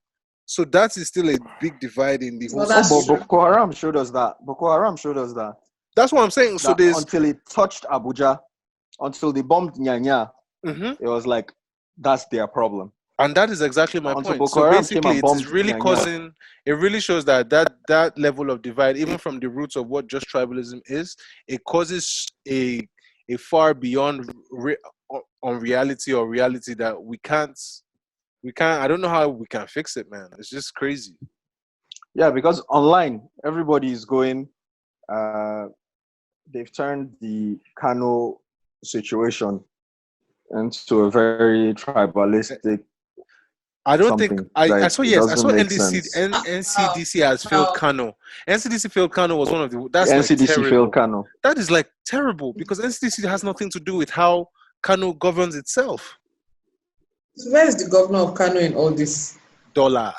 So that is still a big divide in the whole. But Boko Haram showed us that. That's what I'm saying. So there's until it touched Abuja, until they bombed Nyanya, it was like that's their problem. And that is exactly my point. So basically, it is really causing. It really shows that level of divide, even from the roots of what just tribalism is, it causes a far beyond on reality or reality that we can't. I don't know how we can fix it, man. It's just crazy. Yeah, because online, everybody is going. They've turned the Kano situation into a very tribalistic I don't think something. I Like, saw. it Yes, I saw doesn't make NDC. sense. NCDC has failed How? Kano. NCDC failed Kano was one of the. That's like NCDC terrible. failed Kano. That is like terrible because NCDC has nothing to do with how Kano governs itself. So where is the governor of Kano in all this? Dollars.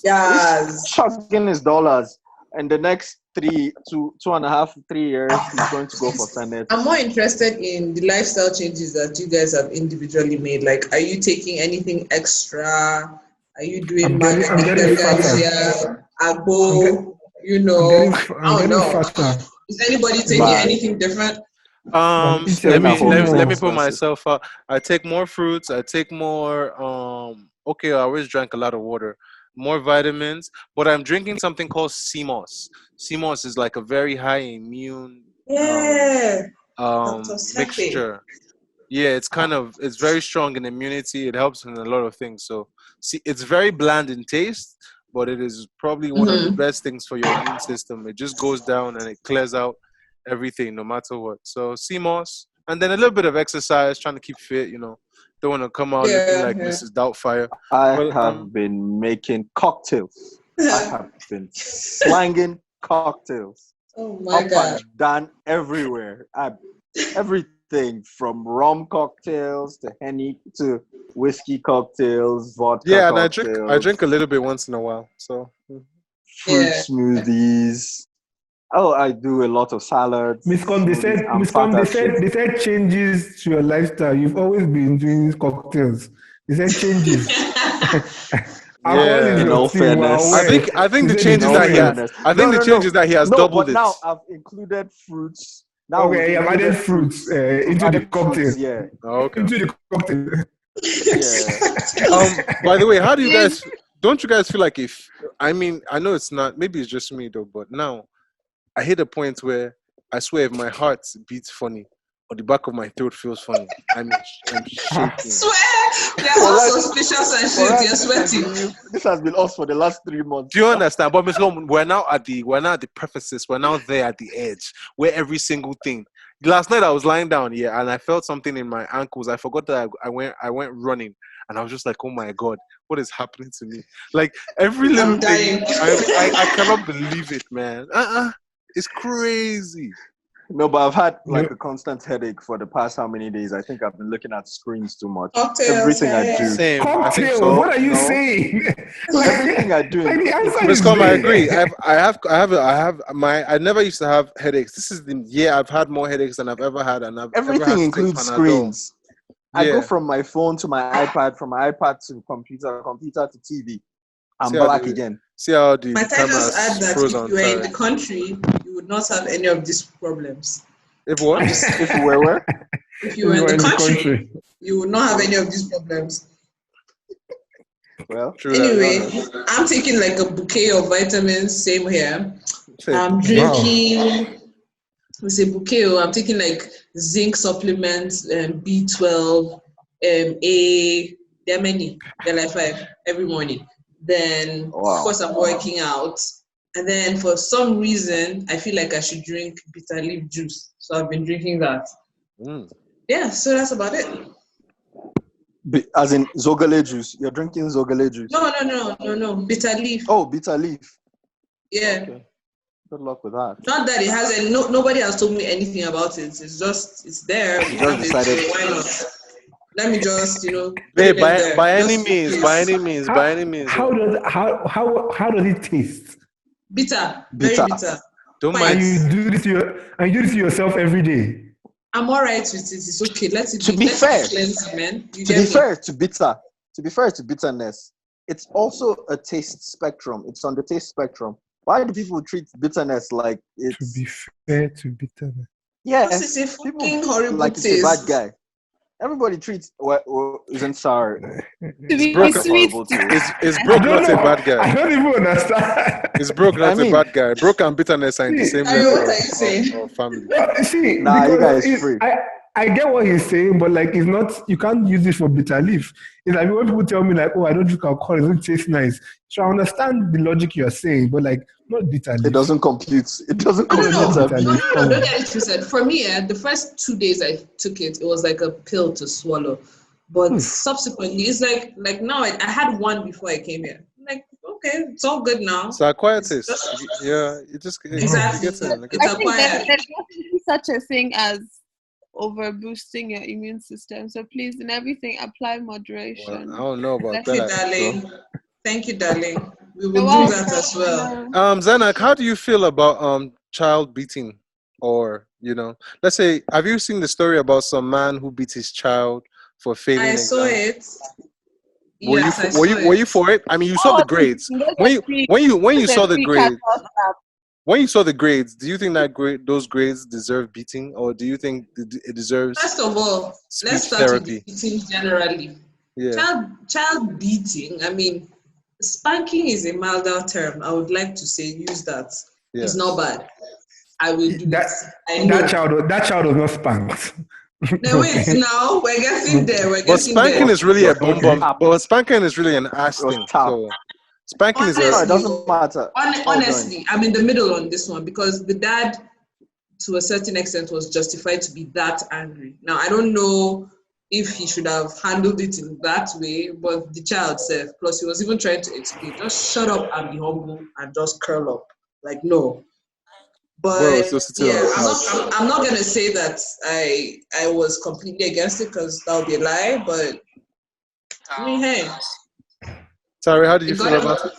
Yes. He's chugging his dollars. And the next 2.5-3 years, he's going to go for Senate. I'm more interested in the lifestyle changes that you guys have individually made. Like, are you taking anything extra? Are you doing I'm getting fatter. agbo? I don't know. Fatter. Is anybody taking anything different? I'm eating Let me more. put myself out. I take more fruits. I take more. Okay, I always drank a lot of water. More vitamins, but I'm drinking something called CMOS. CMOS is like a very high immune mixture. Yeah, it's very strong in immunity. It helps in a lot of things. So see, it's very bland in taste, but it is probably one of the best things for your immune system. It just goes down and it clears out everything, no matter what. So CMOS, and then a little bit of exercise, trying to keep fit. Don't want to come out looking like Mrs. Doubtfire. I have been making cocktails. I have been slanging cocktails. Oh my God. And down everywhere. Everything from rum cocktails to Henny to whiskey cocktails, vodka and cocktails. I drink a little bit once in a while. So fruit smoothies. Oh, I do a lot of salads. Miskoom, they said changes to your lifestyle. You've always been doing cocktails. They said changes. Yeah. In all fairness, I think the change is that he has doubled it. Now I've included fruits. Now okay, I've added fruits into the cocktail. Yeah. Oh, okay. Into the cocktail. Yeah. By the way, how do you guys? Don't you guys feel like I know it's not. Maybe it's just me though. But now, I hit a point where I swear if my heart beats funny or the back of my throat feels funny, I'm shaking. Swear, they're all suspicious and shit. You're sweating. This has been us for the last 3 months. Do you understand? But Miskoom, we're now at the prefaces. We're now there at the edge where every single thing. Last night I was lying down here and I felt something in my ankles. I forgot that I went running and I was just like, oh my God, what is happening to me? Like every little thing. I cannot believe it, man. It's crazy. No, but I've had a constant headache for the past how many days? I think I've been looking at screens too much. Cocktails, everything I do. Same. Cocktails. So. What are you saying? Everything I do. Miskoom, I agree. I never used to have headaches. This is the year I've had more headaches than I've ever had, and everything includes screens. I go from my phone to my iPad, from my iPad to computer to TV. I'm back again. See how the cameras add that if you were in the country, you would not have any of these problems. If what? If you were where? If you were in the country, you would not have any of these problems. Well, anyway, I'm taking like a bouquet of vitamins. Same here. I'm drinking. It's a bouquet. I'm taking like zinc supplements, B12, A. There are many. There are like 5 every morning. Then, of course, I'm working out. And then, for some reason, I feel like I should drink bitter leaf juice. So I've been drinking that. Yeah, so that's about it. As in zogale juice? You're drinking zogale juice? No. Bitter leaf. Oh, bitter leaf. Yeah. Okay. Good luck with that. Not that it has nobody has told me anything about it. It's just, it's there. You just decided. Why not? Let me just, Hey, by any means. How does it taste? Bitter. Very bitter. Don't mind. And you do this to yourself every day. I'm all right with it. It's okay. Let's to be fair, cleanse, man. To be fair to bitterness, it's also a taste spectrum. It's on the taste spectrum. Why do people treat bitterness like it's... To be fair to bitterness. Yeah. Because it's a fucking horrible like taste. It's a bad guy. Everybody treats isn't sour. It's broke sweet. It's broke not a bad guy. I don't even understand. It's broke not a bad guy. Broke and bitterness are in the same level what are you saying? of family. See, you guys free. I get what he's saying, but like it's not. You can't use it for bitter leaf. It's like when people tell me like, "Oh, I don't drink alcohol; it doesn't taste nice." So I understand the logic you're saying, but like not bitter leaf. It doesn't compute. It doesn't compute. No, don't get it twisted. For me, the first 2 days I took it, it was like a pill to swallow. But subsequently, it's like now I had one before I came here. Like, okay, it's all good now. It's a quietist. It's Yeah, it just Exactly. It gets in, like, It's I think acquired. there's definitely such a thing as over boosting your immune system. So please, in everything, apply moderation. well, I don't know about Thank you, that. darling. Thank you, darling. We will You're do welcome. that as well. Zanak, how do you feel about child beating? Or, let's say, have you seen the story about some man who beat his child for failing I exams? saw it. Were Yes, I were saw you were you for it? I mean, you saw the grades. When you saw the grades, when you saw the grades, do you think that those grades deserve beating, or do you think it deserves? First of all, let's start therapy? with beating generally. Yeah. Child beating. I mean, spanking is a milder term. I would like to say use that. Yeah. It's not bad. I will do That it. I know. that child was not spanked. No, wait. Now we're getting there. But spanking is really a bomb bomb. Okay. But spanking is really an ass It was thing. tough. So spanking is No, a it doesn't matter. Honestly, I'm in the middle on this one because the dad, to a certain extent, was justified to be that angry. Now, I don't know if he should have handled it in that way, but the child said, plus he was even trying to explain, just shut up and be humble and just curl up. Like, no. But Bro, so still yeah, on the couch. I'm not going to say that I was completely against it because that would be a lie, but I mean, hey. Sorry, how did you You feel got about it.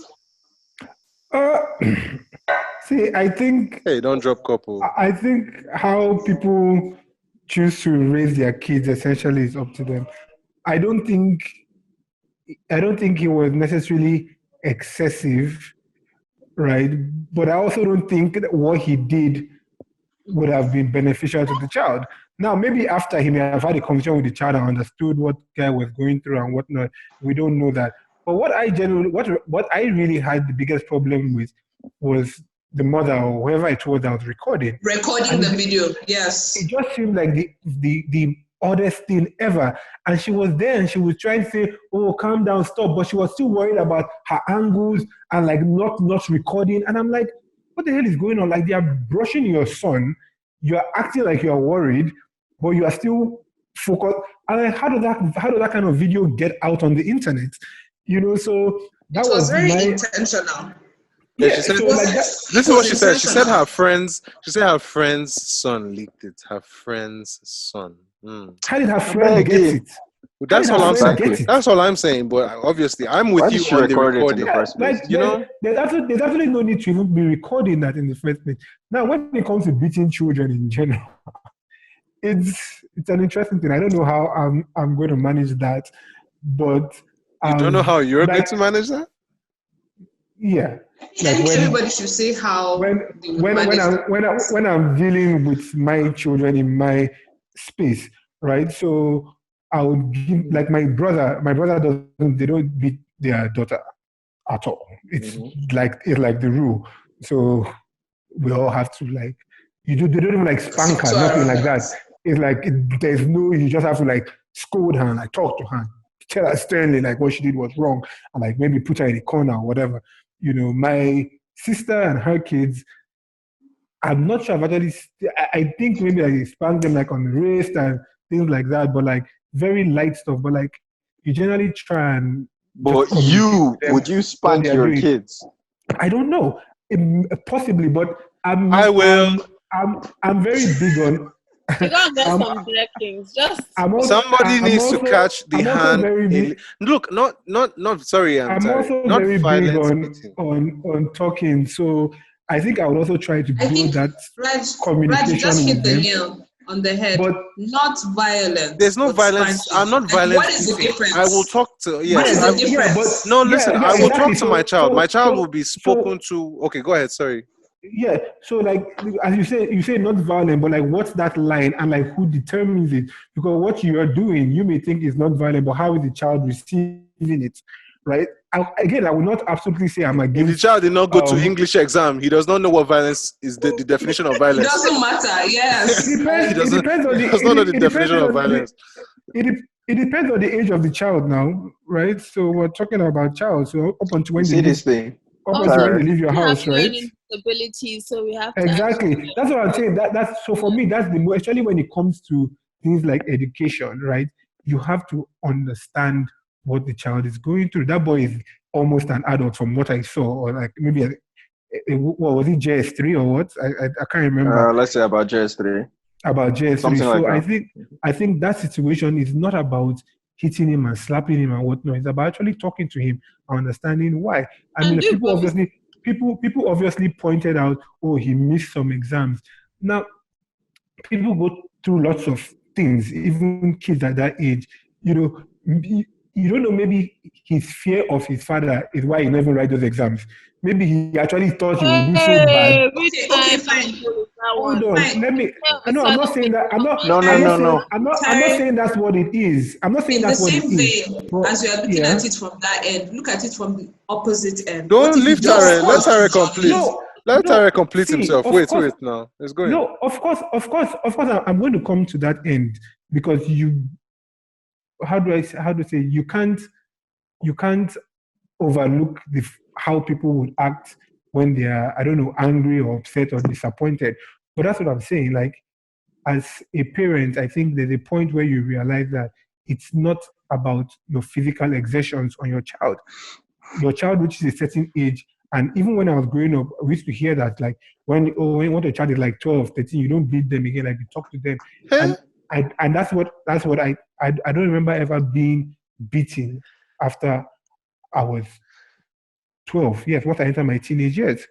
it? See, I think Hey, don't drop couple. I think how people choose to raise their kids essentially is up to them. I don't think it was necessarily excessive, right? But I also don't think that what he did would have been beneficial to the child. Now, maybe after he may have had a conversation with the child and understood what guy was going through and whatnot, we don't know that. But what I really had the biggest problem with was the mother or whoever it was that was recording Recording the video, yes. It just seemed like the oddest thing ever. And she was there and she was trying to say, oh, calm down, stop. But she was still worried about her angles and like not recording. And I'm like, what the hell is going on? Like they are brushing your son. You're acting like you're worried, but you are still focused. And like, how did that kind of video get out on the internet? So that it was very my intentional. Yeah, she said, so like that, this is what she said. She said her friend's son leaked it. Her friend's son. How did her friend get it? That's all I'm saying. Exactly. That's all I'm saying. But obviously, I'm with Why you did she on the record it in recording. the first place? There's absolutely no need to even be recording that in the first place. Now, when it comes to beating children in general, it's an interesting thing. I don't know how I'm going to manage that, but You don't know how you're going to manage that? Yeah. I think everybody should say how when I'm dealing with my children in my space, right? So I would give like my brother they don't beat their daughter at all. It's like the rule. So we all have to like they don't even like spank her, nothing like that. It's like there's no, you just have to like scold her, like talk to her, tell her sternly like what she did was wrong, and like maybe put her in a corner or whatever. My sister and her kids, I'm not sure I've actually, I think maybe I spank them like on the wrist and things like that, but like very light stuff. But like you generally try and. But would you spank your kids? I don't know, possibly, but I will. I'm very big on. You gotta get some blackings. Somebody needs to catch the hand. Look, not sorry. I'm also not very violence big on talking. So I think I would also try to build that communication just hit with the them. nail on the head. But not violence. There's no violence. Spanking. I'm not violent. What is the difference? I will talk to. What is the difference? No, listen. I will talk to my child. My child will be spoken to. Okay, go ahead. Sorry. Yeah, so like as you say not violent, but like what's that line and like who determines it? Because what you are doing, you may think is not violent, but how is the child receiving it, right? I will not absolutely say I'm against. If the child did not go to English exam, he does not know what violence is. The definition of violence. It doesn't matter. Yes, he does not know the definition of violence. It depends on the age of the child now, right? So we're talking about child. So up until when see this thing. Up until when they leave your house, right? Abilities, so we have to exactly. That's what I'm saying. That's so for me. That's the especially when it comes to things like education, right? you have to understand what the child is going through. That boy is almost an adult from what I saw, or like maybe what was it, JS3 or what? I can't remember. Let's say about JS3. About JS3. Something So like that. I think that situation is not about hitting him and slapping him and whatnot. It's about actually talking to him and understanding why. I mean, people obviously pointed out, oh, he missed some exams. Now, people go through lots of things, even kids at that age. You know, you don't know, maybe his fear of his father is why he never write those exams. Maybe he actually thought he would do so bad. Okay, fine. Hold on, let me. I'm not saying that. I'm not. No. I'm not saying that's what it is. I'm not saying In the that's what same it is. vein, But, as you are looking at it from that end, look at it from the opposite end. Don't What if leave you just Tare. Let want Tare to judge complete. it? Let Tare complete himself. of Wait, course, now. It's going. No, of course, I'm going to come to that end because how do I say, you can't overlook how people would act when they are, I don't know, angry or upset or disappointed. But that's what I'm saying. Like, as a parent, I think there's a point where you realize that it's not about your physical exertions on your child. Your child reaches a certain age, and even when I was growing up, we used to hear that, like, when a child is like 12, 13, you don't beat them again, like you talk to them. And that's what I don't remember ever being beaten after I was 12. Yes, once I entered my teenage years.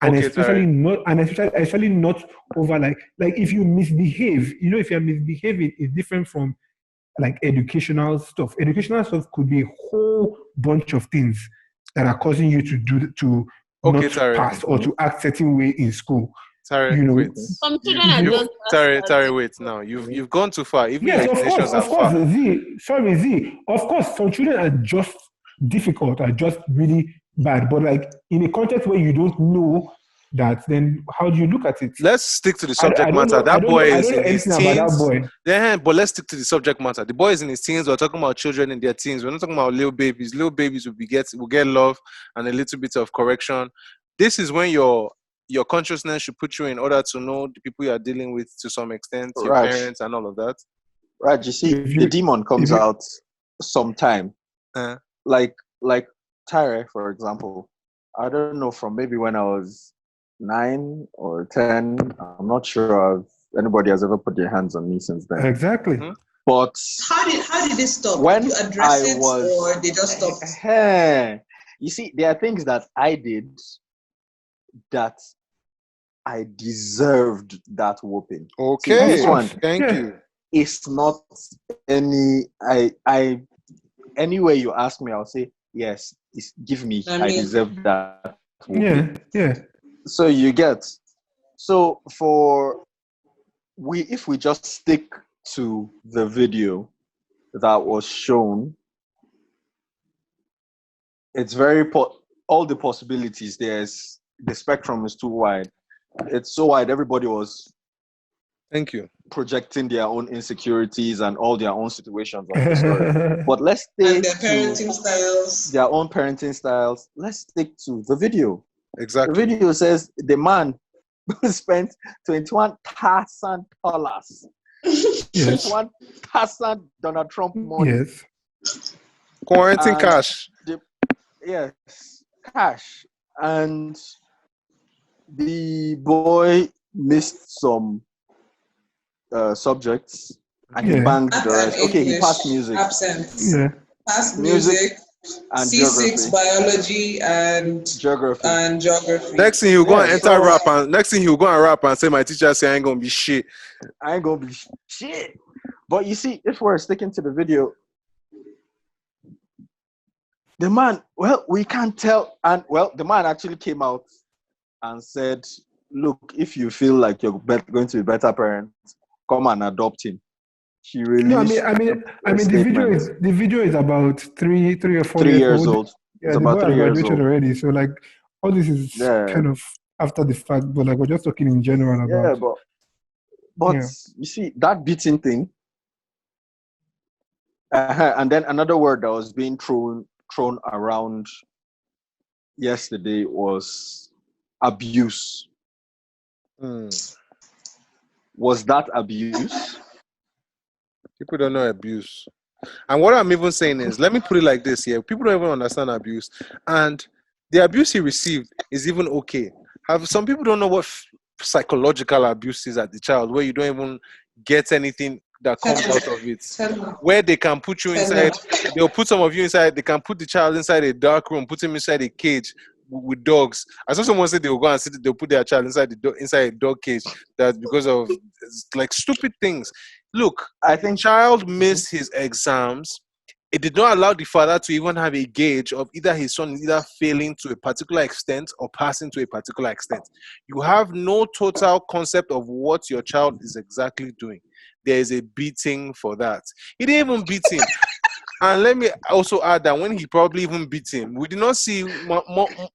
And Okay, especially not over like if you misbehave, if you're misbehaving, it's different from like educational stuff. Educational stuff could be a whole bunch of things that are causing you to not pass or to act certain way in school. Tare, wait. Some children are just Tare, wait now. You've gone too far. Even yes, your explanations are far. Z. Of course, some children are just difficult, are just really bad. But like in a context where you don't know that, then how do you look at it? Let's stick to the subject matter. That boy is in his teens. Yeah, but let's stick to the subject matter. The boy is in his teens. We're talking about children in their teens. We're not talking about little babies. Little babies will get love and a little bit of correction. This is when your consciousness should put you in order to know the people you are dealing with to some extent, your parents and all of that. Right, you see, the demon comes out sometime. Like Tare, for example. I don't know, from maybe when I was 9 or 10. I'm not sure if anybody has ever put their hands on me since then. Exactly. Mm-hmm. But how did they stop? When did you address or they just stopped? You see, there are things that I did that I deserved that whooping. Okay, see, this one, thank you. It's not any. Any way you ask me, I'll say yes. Give me. I deserve that whooping. Yeah. So you get. So if we just stick to the video that was shown, it's very all the possibilities. The spectrum is too wide. It's so wide. Everybody was, thank you, projecting their own insecurities and all their own situations on the story. But let's stick and their parenting styles. Their own parenting styles. Let's stick to the video. Exactly. The video says the man spent $21,000. Yes. $21,000 Donald Trump money. Yes. Quarantine cash. Yes, cash. And the boy missed some subjects and he banged the rest. Okay, he passed music. Absence. Yeah. Passed music. And C6 biology and geography. Next thing he'll go and enter rap, and next thing he'll go and rap and say, "My teacher say I ain't gonna be shit." I ain't gonna be shit. But you see, if we're sticking to the video, the man, we can't tell. And the man actually came out and said, "Look, if you feel like you're going to be better parent, come and adopt him." She released. No, I mean, the video is about 3 or 4 years old. Yeah, it's the about boy 3 has years graduated old already. So like, all this is kind of after the fact, but like we're just talking in general about. Yeah, but you see that beating thing, and then another word that was being thrown around yesterday was abuse. Was that abuse? People don't know abuse. And what I'm even saying is, let me put it like this here. People don't even understand abuse. And the abuse he received is even okay. Some people don't know what psychological abuse is at the child, where you don't even get anything that comes out of it. Where they can put you inside, they'll put some of you inside, they can put the child inside a dark room, put him inside a cage with dogs. I saw someone say they'll go and they'll put their child inside inside a dog cage. That's because of like stupid things. Look, I think child missed his exams. It did not allow the father to even have a gauge of either his son is either failing to a particular extent or passing to a particular extent. You have no total concept of what your child is exactly doing. There is a beating for that. He didn't even beat him. And let me also add that when he probably even beat him, we did not see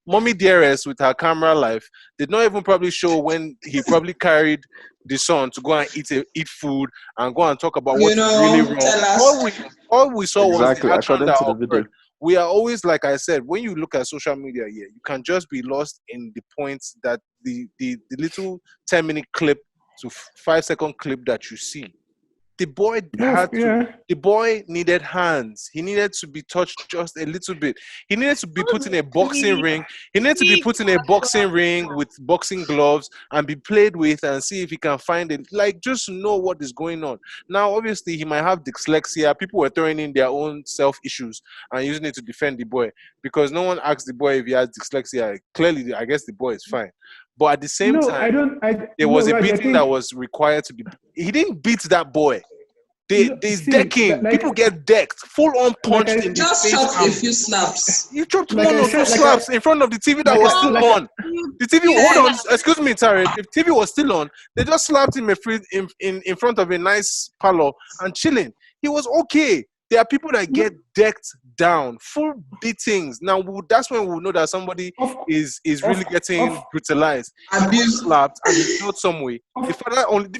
Mommy Dearest with her camera life, did not even probably show when he probably carried the son to go and eat food and go and talk about what's really wrong. All we saw was the action that occurred. We are always, like I said, when you look at social media here, you can just be lost in the points that the little 10-minute clip to 5-second clip that you see. The boy the boy needed hands. He needed to be touched just a little bit. He needed to be put in a boxing ring. He needed to be put in a boxing ring with boxing gloves and be played with and see if he can find it. Like, just know what is going on. Now, obviously, he might have dyslexia. People were throwing in their own self-issues and using it to defend the boy because no one asked the boy if he has dyslexia. Clearly, I guess the boy is fine. But at the same time, there was a beating that was required to be. He didn't beat that boy. There's decking. People get decked, full on punched in the face. Just chopped a few slaps. You chopped one or two slaps in front of the TV that was still on. The TV, hold on, excuse me, Tariq. If TV was still on, they just slapped him in front of a nice parlor and chilling. He was okay. There are people that get decked down, full beatings. Now that's when we'll know that somebody is really getting brutalized, abused, slapped, and he's not some way. The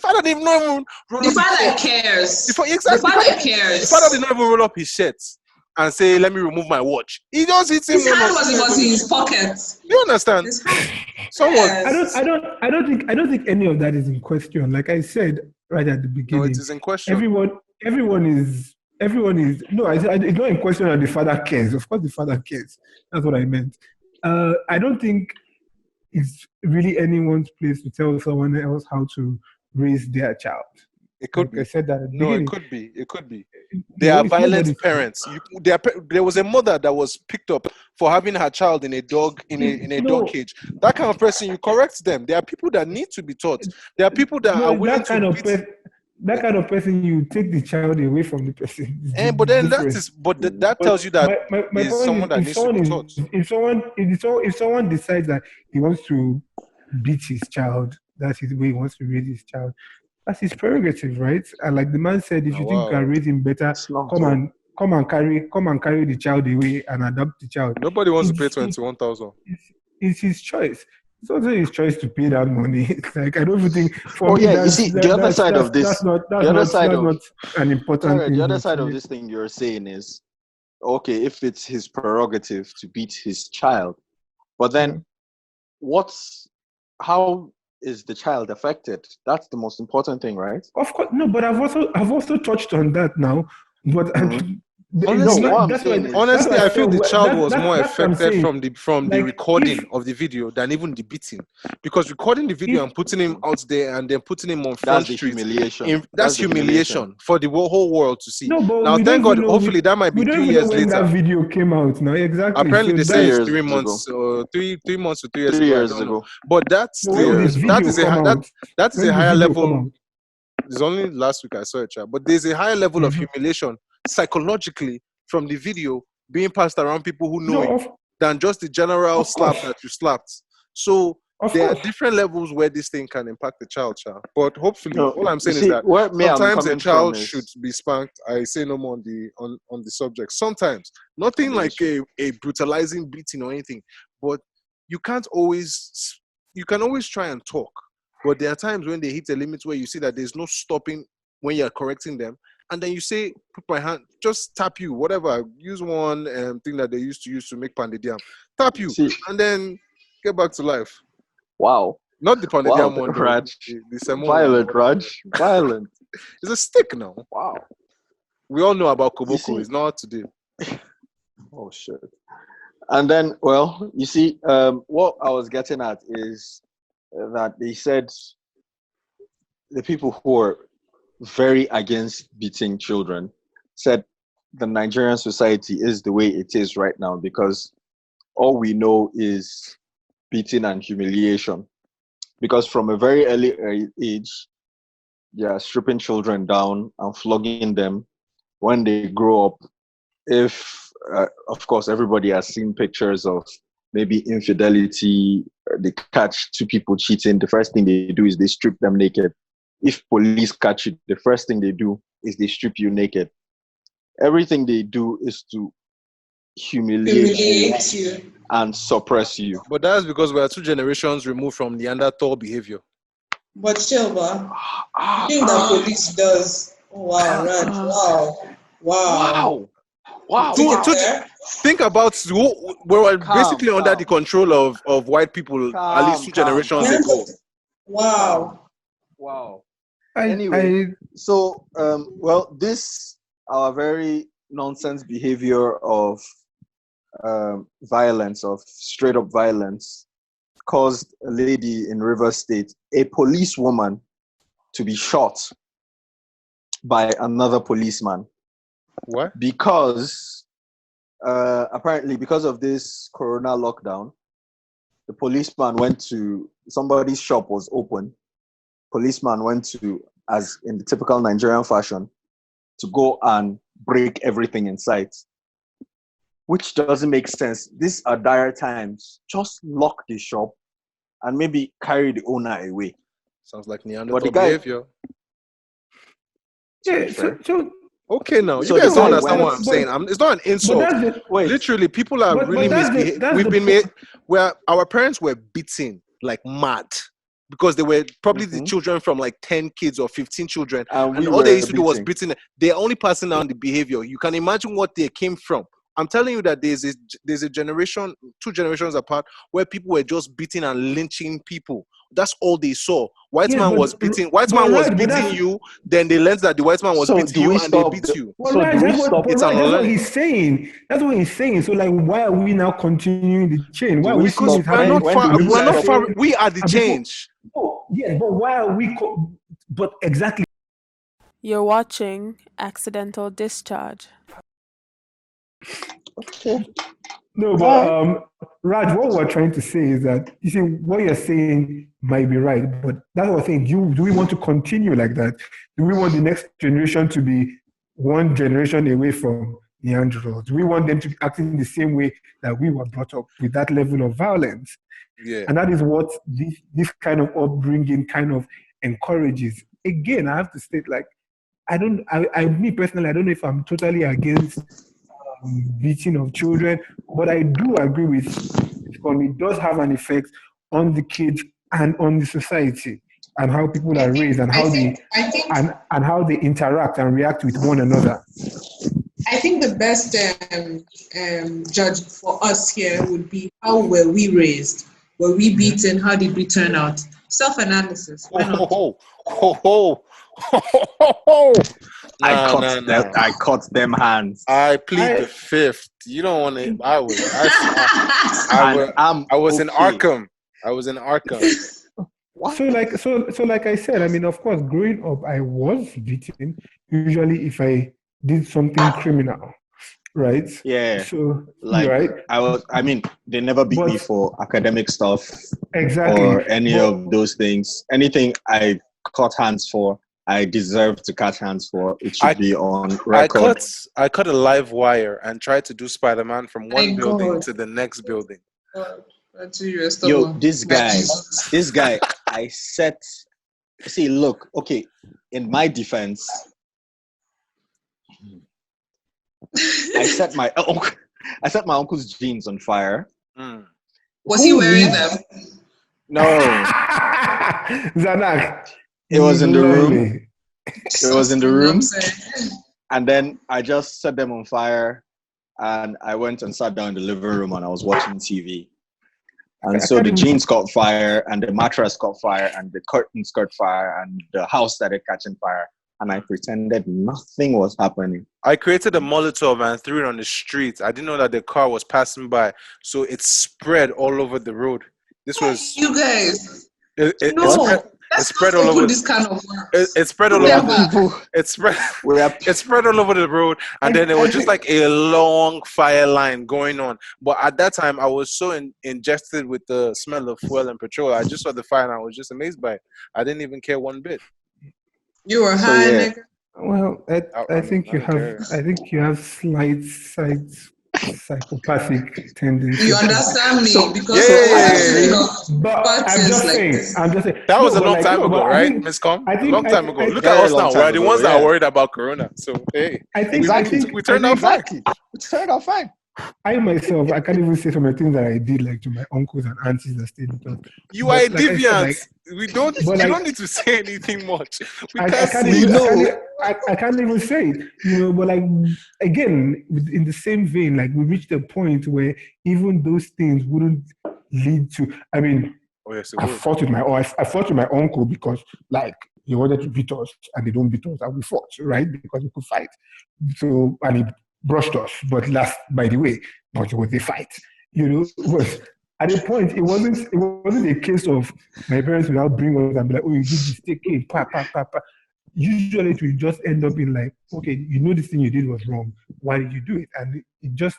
father didn't even roll up. The father cares. The father did not even roll up his shirt and say, "Let me remove my watch." He just hits him. His hand was in his pocket. You understand? Someone. I don't think any of that is in question. Like I said right at the beginning, no, it is in question. Everyone is. It's not in question that the father cares. Of course, the father cares. That's what I meant. I don't think it's really anyone's place to tell someone else how to raise their child. It could be. I said that at the beginning. It could be. They are violent parents. There was a mother that was picked up for having her child in a dog dog cage. That kind of person, you correct them. There are people that need to be taught. There are people that are willing that kind of person, you take the child away from the person. But then that tells you that is someone that needs to be taught. If someone decides that he wants to beat his child, that's his way he wants to raise his child. That's his prerogative, right? And like the man said, if you think you can raise him better, come and carry the child away and adopt the child. Nobody wants to pay 21,000. It's his choice. It's also his choice to pay that money. It's like, I don't even think. You see, the other side of this. That's not an important thing. The other side of this thing you're saying is, okay, if it's his prerogative to beat his child, but then how is the child affected? That's the most important thing, right? Of course, no. But I've also touched on that now. But honestly, I feel the child was more affected from the recording of the video than even the beating, because recording the video and putting him out there and then putting him on front street, that's humiliation for the whole world to see. Now, thank God, hopefully that might be 3 years later. That video came out now, exactly. Apparently, they say it's 3 months, or 3 months to 3 years, 3 years ago. But that is a higher level. It's only last week I saw it, but there's a higher level of humiliation psychologically from the video being passed around people who know it than just the general slap that you slapped. So there are different levels where this thing can impact the child. But hopefully, all I'm saying is that sometimes a child should be spanked. I say no more on the subject. Sometimes, nothing like a brutalizing beating or anything, but you can always try and talk. But there are times when they hit a limit where you see that there's no stopping when you're correcting them. And then you say, put my hand, just tap you, whatever. Use one thing that they used to use to make pandediam. Tap you, and then get back to life. Wow. Not the pandediam one. Raj. The Violent, Raj. Violent. It's a stick now. Wow. We all know about You Koboko. see- It's not today. Oh shit. And then, well, you see, what I was getting at is that they said the people who are very against beating children said the Nigerian society is the way it is right now because all we know is beating and humiliation. Because from a very early age, they are stripping children down and flogging them. When they grow up, if of course everybody has seen pictures of maybe infidelity, they catch two people cheating, the first thing they do is they strip them naked. If police catch you, the first thing they do is they strip you naked. Everything they do is to humiliate you Humiliate you. and suppress you. But that's because we are 2 generations removed from Neanderthal behavior. But Shelba, the thing that police does. Oh, wow, Raj. Wow. Take it there. Think about we're Calm, basically under calm. the control of white people at least 2 generations calm. ago. Wow. I, Anyway, so well, this our very nonsense behavior of violence, of straight up violence, caused a lady in Rivers State, a policewoman, to be shot by another policeman. What? Because apparently because of this corona lockdown, the policeman went to somebody's shop was open. Policeman went to, as in the typical Nigerian fashion, to go and break everything in sight, which doesn't make sense. These are dire times. Just lock the shop and maybe carry the owner away. Sounds like Neanderthal guy- behavior. yeah, so Okay, now So you guys the don't guy understand what I'm went- saying. It's not an but insult. that's the, Wait, Literally, people are But really that's the- misbehaving. that's We've the been po- made where our parents were beaten like mad because they were probably the Mhm. children from like 10 kids or 15 children, and and we all they were used to do was beating. beating. They're only passing down the behavior. You can imagine what they came from. I'm telling you that there's a generation, 2 generations apart, where people were just beating and lynching people. That's all they saw. White Yes, man but- was beating. White but man was right, but beating that's- you. Then they learned that the white man was So beating do you, we and they stop beat the- you. Well, So right, do we that's what, stop but it right, and that's what learn? he's saying. That's what he's saying. So, like, why are we now continuing the chain? Why Do are we we stop seeing it We're happening? not when far. do we We're not stop- far. We are the And people- change. Oh, yes, but why are we? But exactly. You're watching Accidental Discharge. No, but Raj, what we're trying to say is that you see what you're saying might be right, but that's what I'm saying. Do we want to continue like that? Do we want the next generation to be 1 generation away from Neanderthals? Do we want them to act in the same way that we were brought up with that level of violence? Yeah. And that is what this kind of upbringing kind of encourages. Again, I have to state, like, me personally, I don't know if I'm totally against beating of children, but I do agree with it does have an effect on the kids and on the society and how people are raised and how and how they interact and react with one another. I think the best judge for us here would be how were we raised? Were we beaten? How did we turn out? Self-analysis. Why not? I caught them hands. I plead the 5th. You don't want to. I was in okay. Arkham. I was in Arkham. So like I said, I mean, of course, growing up, I was beaten. Usually, if I did something criminal, right? Yeah. So Like right. I mean, they never beat me But- for academic stuff Exactly. or any But- of those things. Anything I caught hands for, I deserve to catch hands for. It should be on record. I cut a live wire and tried to do Spider-Man from one My building God. to the next building. That's who you're Yo, stubborn. this guy, I set. See, look, okay. In my defense, I set my uncle's jeans on fire. Mm. Was he wearing them? No, Zanak. it was in the room. Lovely. It was in the room. I'm saying. And then I just set them on fire, and I went and sat down in the living room, and I was watching TV. And so the jeans caught fire, and the mattress caught fire, and the curtains caught fire, and the house started catching fire. and I pretended nothing was happening. I created a Molotov and threw it on the street. I didn't know that the car was passing by, so it spread all over the road. This was You guys. it That's spread not all over. this kind of work. It spread all Yeah, over. but- It spread. We are It spread all over the road, and then it was just like a long fire line going on. But at that time, I was so ingested with the smell of fuel and petrol. I just saw the fire, and I was just amazed by it. I didn't even care one bit. You were So, high, yeah. nigga. Well, I think you I don't care. have. I think you have slight psychopathic tendencies. You understand me? So- because Yeah. But I'm Patterns just like saying. this. I'm just saying. That was a but long time but ago, I right, think- Miskoom? I think- A long time I- ago. I- Look Very at us long now. time We're the ago, ones that yeah. are worried about Corona. So hey, I think Exactly. we turned out fine. Exactly. It turned out fine. I myself, I can't even say some of the things that I did, like to my uncles and aunties that stayed with us. You But are a like I said, deviant. like, We don't. but You like- don't need to say anything much. We I can't can't see even, it. I can't even say it, you know. But like again, in the same vein, like we reached a point where even those things wouldn't lead to. I mean, Oh yes, it I would. fought with I fought with my uncle because like he wanted to beat us and they don't beat us, and we fought, right? Because we could fight. So and he brushed us, but by the way, but it was a fight, you know. But at a point, it wasn't a case of my parents would now bring us and be like, oh, you did this, take it, pa. Usually it will just end up in like, okay, you know this thing you did was wrong. Why did you do it? And it just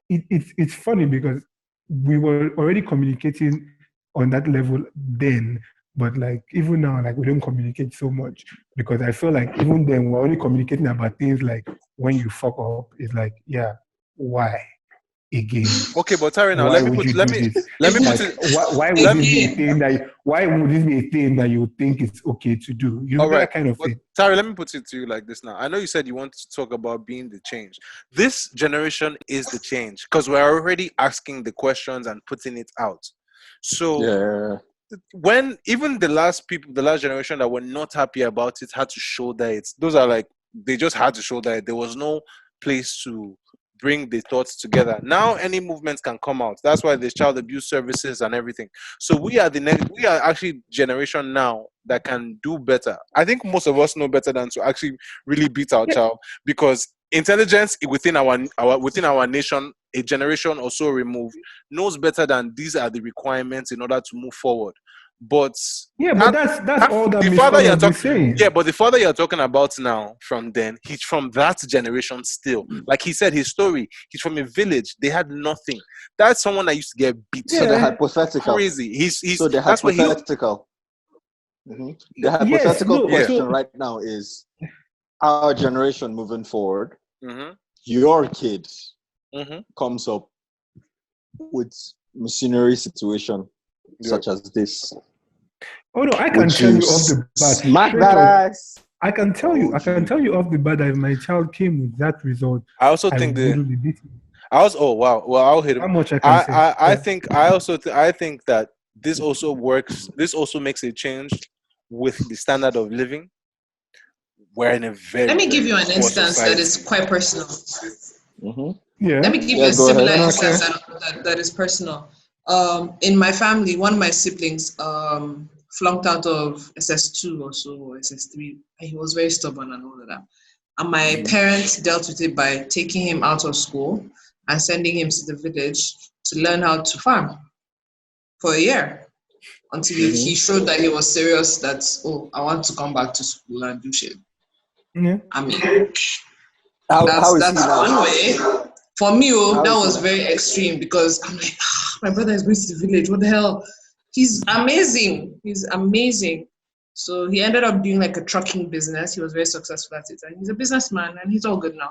it's funny because we were already communicating on that level then, but like even now, like we don't communicate so much because I feel like even then we're only communicating about things like when you fuck up, it's like, yeah, why again? Okay, but Tari, now Why let me would put you let do me this? let me Like, put it. why would let this be me- a thing that why would this be a thing that you think it's okay to do? You know, All right, that kind of but thing. Tari, let me put it to you like this now. I know you said you want to talk about being the change. This generation is the change because we're already asking the questions and putting it out. So Yeah. when even the last generation that were not happy about it had to show that it's those are like they just had to show that there was no place to bring the thoughts together. Now any movements can come out. That's why there's child abuse services and everything. So we are actually generation now that can do better. I think most of us know better than to actually really beat our child because intelligence within our nation, a generation or so removed, knows better than these are the requirements in order to move forward. But Yeah, but that's all that the Miss father you're Connors is talking, saying. yeah, but the father you're talking about now, from then, he's from that generation still. Like he said, his story, he's from a village. They had nothing. That's someone that used to get beat. So the hypothetical. Crazy. He's So the that's what he. hypothetical. The Yes, hypothetical no, question so- right now is our generation moving forward. Mhm, Your kid mhm. comes up with machinery situation such as this. Oh no, I can Would tell you you off the bat. smack straight that up, ass? I can tell you off the bat that if my child came with that result, I also I think wouldn't be beaten. oh wow. Well, I'll hit How him. much I can say? I Yeah. think that this also works. This also makes a change with the standard of living. We're in a very. Let me give you an poor instance that society. is quite personal. Yeah. Let me give Yeah, you a go similar ahead. instance that is personal. In my family, one of my siblings flunked out of SS2 or so, or SS3, and he was very stubborn and all of that. And my parents dealt with it by taking him out of school and sending him to the village to learn how to farm for a year until he showed that he was serious, that, oh, I want to come back to school and do shit. Yeah. I mean, How is he that's now? one way. For me, How that is he was now? very extreme because I'm like, my brother is going to the village. What the hell? He's amazing. He's amazing. So he ended up doing like a trucking business. He was very successful at it. And he's a businessman and he's all good now.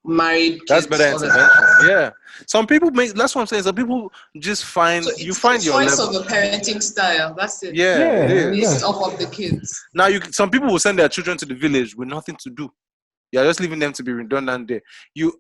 Married, That's kids, better all of intervention. that. Yeah. Some people make. That's what I'm saying. Some people just find So you it's find the your choice level. of a parenting style. That's it. Yeah, it Yeah, is. Based off of the kids. Now some people will send their children to the village with nothing to do. You're just leaving them to be redundant there.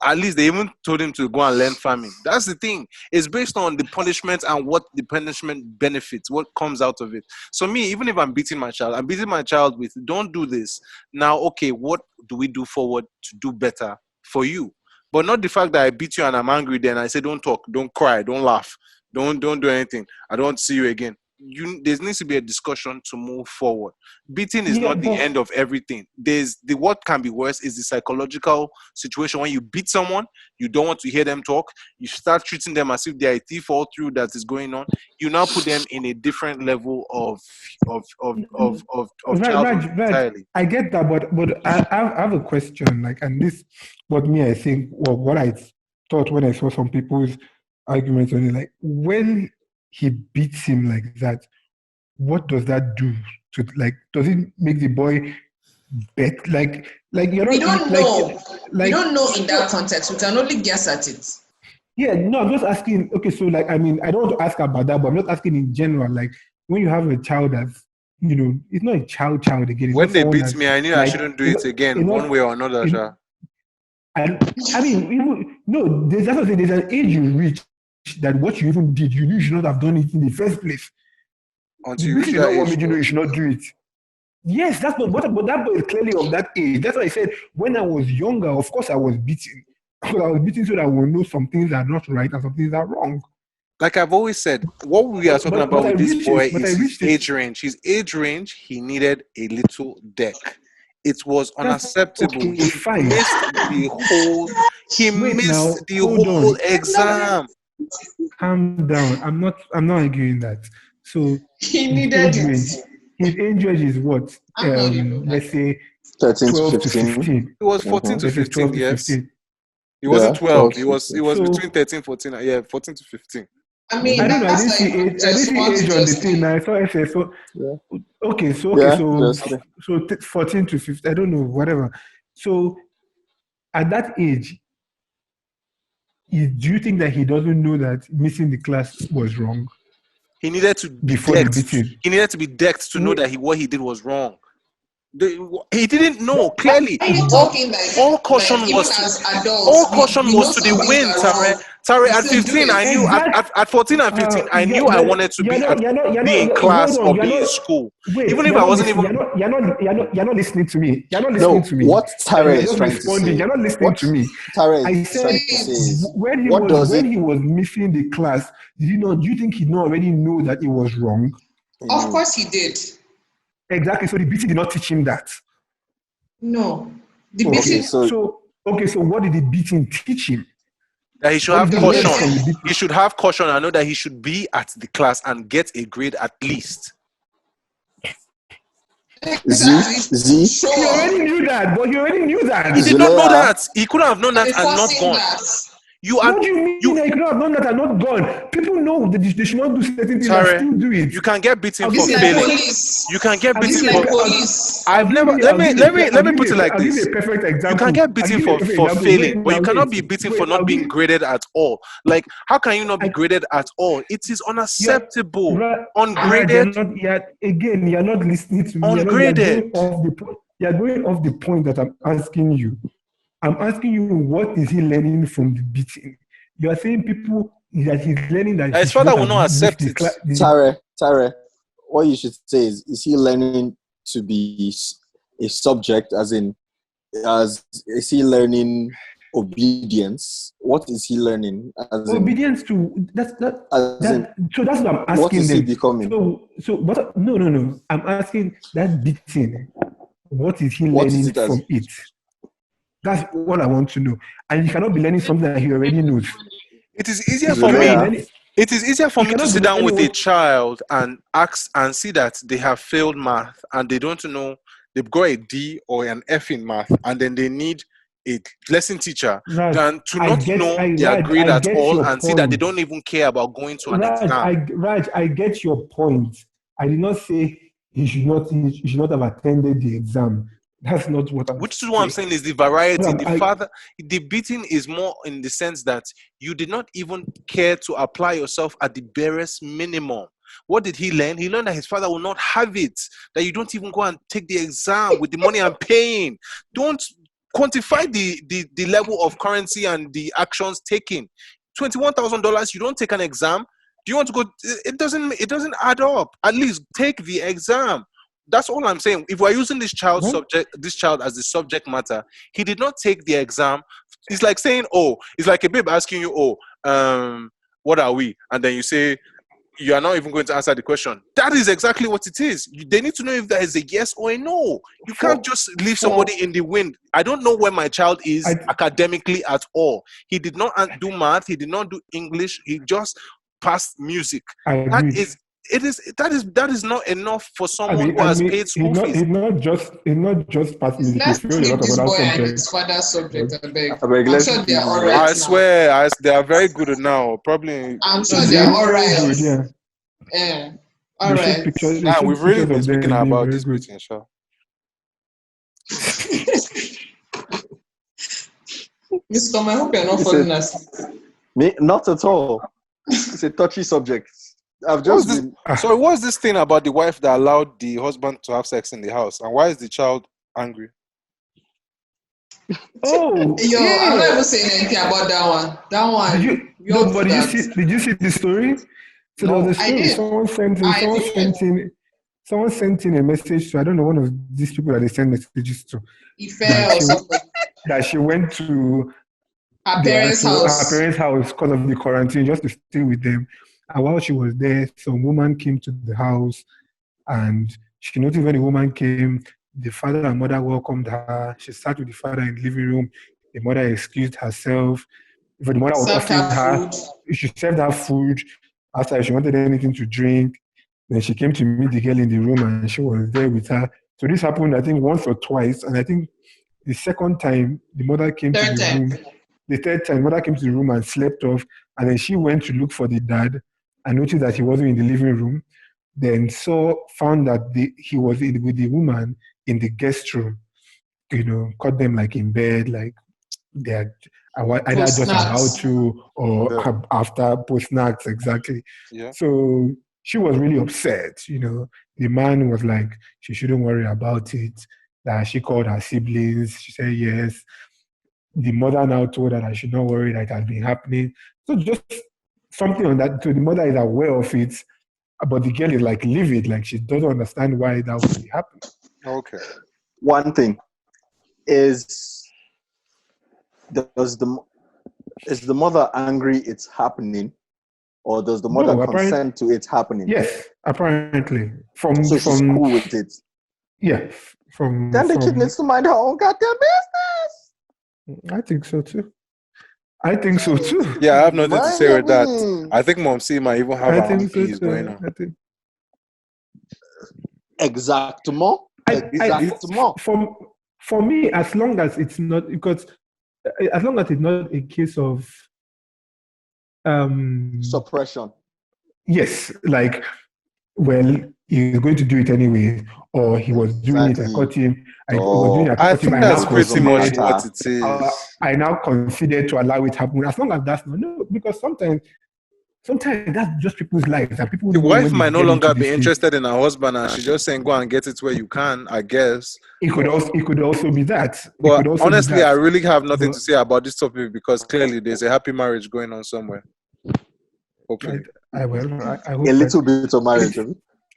At least they even told him to go and learn farming. That's the thing. It's based on the punishment and what the punishment benefits, what comes out of it. So me, even if I'm beating my child with don't do this. Now, okay, what do we do forward to do better for you? But not the fact that I beat you and I'm angry then I say don't talk, don't cry, don't laugh, don't do anything. I don't want to see you again. there needs to be a discussion to move forward. Beating is Yeah, not the but- end of everything. What can be worse is the psychological situation when you beat someone, you don't want to hear them talk, you start treating them as if they are a thief all through that is going on. You now put them in a different level of childhood entirely. I get that, but I have a question. Like, and this, what me I think, or what I thought when I saw some people's arguments on it, like when he beats him like that, what does that do to, like, does it make the boy bet? Like you're not. We don't know. Like, We don't know in that context. We can only guess at it. yeah, no, I'm just asking. Okay, so like, I mean, I don't want to ask about that, but I'm just asking in general. Like, when you have a child that's, you know, it's not a child again. It's When not they someone beat that's, me, I knew I like, shouldn't do it again, you know, one way or another. you Sha. know, I mean, even, no, there's an age you reach that what you even did, you knew you should not have done it in the first place. Until The you reach beating is that not what age, made you know you should not do it. Yes, that's what, but that boy is clearly of that age. That's why I said when I was younger, of course I was beaten. But I was beaten so that I will know some things are not right and some things are wrong. like I've always said, what we are talking about with this boy is his age range. His age range, he needed a little deck. It was unacceptable. Okay, He fine. missed the whole. He Wait missed now, the hold whole on. exam. Calm down. I'm not arguing that. So He his needed age it. range, his age range is what? I'm not even Let's say 13 to 12 to 15. 15. It was 14 to Let's say 15. 12 to Yes, 15. he wasn't Yeah, 12. 12 He to was 15. between 13, 14. Yeah, 14 to 15. I mean, I don't know. I that's didn't see like age. I didn't see age on the thing. I saw SS. So Yeah. okay, Yeah, so just 14 to 15. I don't know, whatever. So at that age, do you think that he doesn't know that missing the class was wrong He needed to be before the decked. beating? He needed to be decked to know Wait. that what he did was wrong. He didn't know clearly. Why are you talking like All caution like, was even to, as adults? all caution we know was to the some things win, are Tare. wrong. Tare, We at still do 15, it. I knew at 14 and 15, I knew I wanted to be in class or be in school. Wait, Even if you're I not wasn't listening- even. You're not listening to me. You're not No, listening to me. what Tare You're is just trying to responding. say. You're not listening What to me. Tare I is said trying to say is, when he what does when it? he was missing the class, do you think he already know that it was wrong? Of course he did. Exactly. So the BT did not teach him that. No. The Okay, beating, so so what did the beating teach him? That he should What have did he learn from caution. the beating? He should have caution and know that he should be at the class and get a grade at least. Z. sure. He already knew that, but he already knew that. He did not know Zulea. that. He could have known that and not Enforcing gone. that. You are What do you mean that you could have done that and not gone? People know that they should not do certain things and Tare, still do it. you can get beaten I'll for It's give like failing. police. You can get I'll It's beaten give like for. police. I've never. Let me put it like I'll give this. you a perfect example. You can get beaten for failing, but you cannot be beaten for not being graded at all. Like, how can you not be graded at all? It is unacceptable. Ungraded. Again, you're not listening to me. Ungraded. You're going off the point that I'm asking you. I'm asking you, what is he learning from the beating? You are saying people that he's learning that His father will not accept it. Tare, what you should say is he learning to be a subject, is he learning obedience? What is he learning? Obedience to so that's what I'm asking. What is he them. becoming? But no. I'm asking that beating. What is he learning from it? That's what I want to know. And you cannot be learning something that he already knows. It is easier for me. It is easier for me to sit down with a child and ask and see that they have failed math and they don't know they've got a D or an F in math and then they need a lesson teacher than to not know their grade at all and see that they don't even care about going to an exam. Raj, I get your point. I did not say he should not have attended the exam. That's not what I'm Which is what I'm saying is the variety. The beating is more in the sense that you did not even care to apply yourself at the barest minimum. What did he learn? He learned that his father will not have it, that you don't even go and take the exam with the money I'm paying. Don't quantify the level of currency and the actions taken. $21,000, you don't take an exam. Do you want to go? It doesn't add up. At least take the exam. That's all I'm saying. If we're using this child as the subject matter, he did not take the exam. It's like saying, it's like a babe asking you, what are we? And then you say, You are not even going to answer the question. That is exactly what it is. They need to know if there is a yes or a no. You can't just leave somebody in the wind. I don't know where my child is academically at all. He did not do math. He did not do English. He just passed music. That is not enough for someone who has paid school fees. It's not just passed music. Let's He failed a leave lot of this other boy and subjects. his father's subject. I beg. I beg, I'm let's sure leave they are this all boy. right I now. swear, they are very good now. Probably. I'm sure they are all right. Good, yeah. Yeah. All They right. showed pictures. Nah, we've really been of them speaking being about very this good. potential. Miskoom, I hope you're not falling asleep. Me, not at all. It's a touchy subject. I've just been. So what's this thing about the wife that allowed the husband to have sex in the house, and why is the child angry? Oh, Yo, I'm not even saying anything about that one. That one. Did you see the story? So there was a I story. did. Someone sent in a message to, I don't know, one of these people that they send messages to. That she went to her parents' house because of the quarantine, just to stay with them. And while she was there, some woman came to the house, and she noticed when the woman came, the father and mother welcomed her. She sat with the father in the living room. The mother excused herself. If the mother was offering her, she served her food. After she wanted anything to drink, then she came to meet the girl in the room, and she was there with her. So this happened, I think, once or twice. And I think the second time, the mother came to the room. The third time, mother came to the room and slept off. And then she went to look for the dad and noticed that he wasn't in the living room. Then found that he was with the woman in the guest room. Caught them like in bed, like they're either just about to or after post-snacks, exactly. Yeah. So she was really upset. The man was like, she shouldn't worry about it, that she called her siblings. She said yes. The mother now told her that I should not worry, that it has been happening. So just something on that. So the mother is aware of it, but the girl is like livid, like she doesn't understand why that would be happening. Okay. One thing is the mother angry it's happening, or does the mother consent to it happening? Yes, apparently. So she's cool with it. Yeah. Then the kid needs to mind her own goddamn business. I think so too. Yeah, I have nothing to say with that. I think Mom C might even have her own things going on. Exactement. For me, as long as it's not a case of suppression. Yes, like, well, he's going to do it anyway, or he was doing it. I caught him. I think that's pretty much what it is. I now consider to allow it to happen, as long as that's no, because sometimes that's just people's lives, and people. The wife might no longer be interested in her husband, and she's just saying, "Go and get it where you can." I guess it could also be that. But honestly, I really have nothing to say about this topic, because clearly there's a happy marriage going on somewhere. Hopefully, I hope a little bit of marriage. A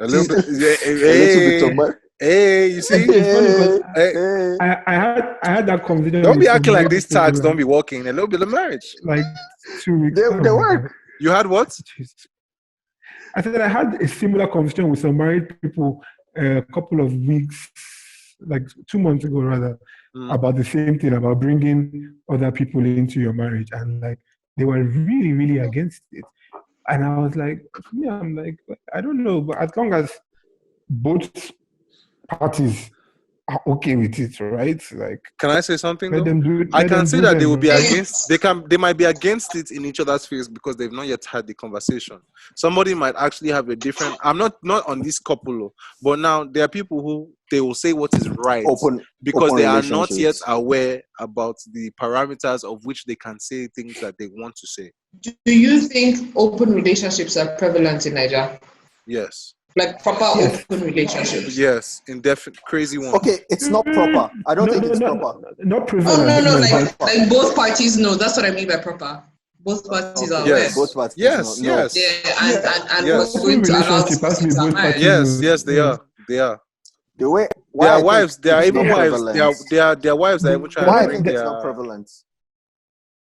little bit. A little bit of marriage. Hey, you see? I had that conversation. Don't be acting like these tags don't be working. A little bit of marriage. Like 2 weeks. They work. You had what? I said I had a similar conversation with some married people a couple of weeks, like 2 months ago rather, about the same thing, about bringing other people into your marriage, and like they were really, really against it. And I was like, I'm like, I don't know, but as long as both parties are okay with it, right? Like, can I say something? Let them do it. I can see that they will be against. They might be against it in each other's face because they've not yet had the conversation. Somebody might actually have a different. I'm not on this couple, but now there are people who they will say what is right because they are not yet aware about the parameters of which they can say things that they want to say. Do you think open relationships are prevalent in Nigeria? Yes. Like proper open relationships? Yes, indefinite crazy ones. Okay, it's not proper. I don't think it's proper. Not prevalent. Oh no, like both parties know. That's what I mean by proper. Both parties are aware. Both parties yes. Yeah, and yes. We're going to allow this. Yes, they are. They are. The way their wives, they are even wives. Their wives are even trying to bring their. Not prevalent.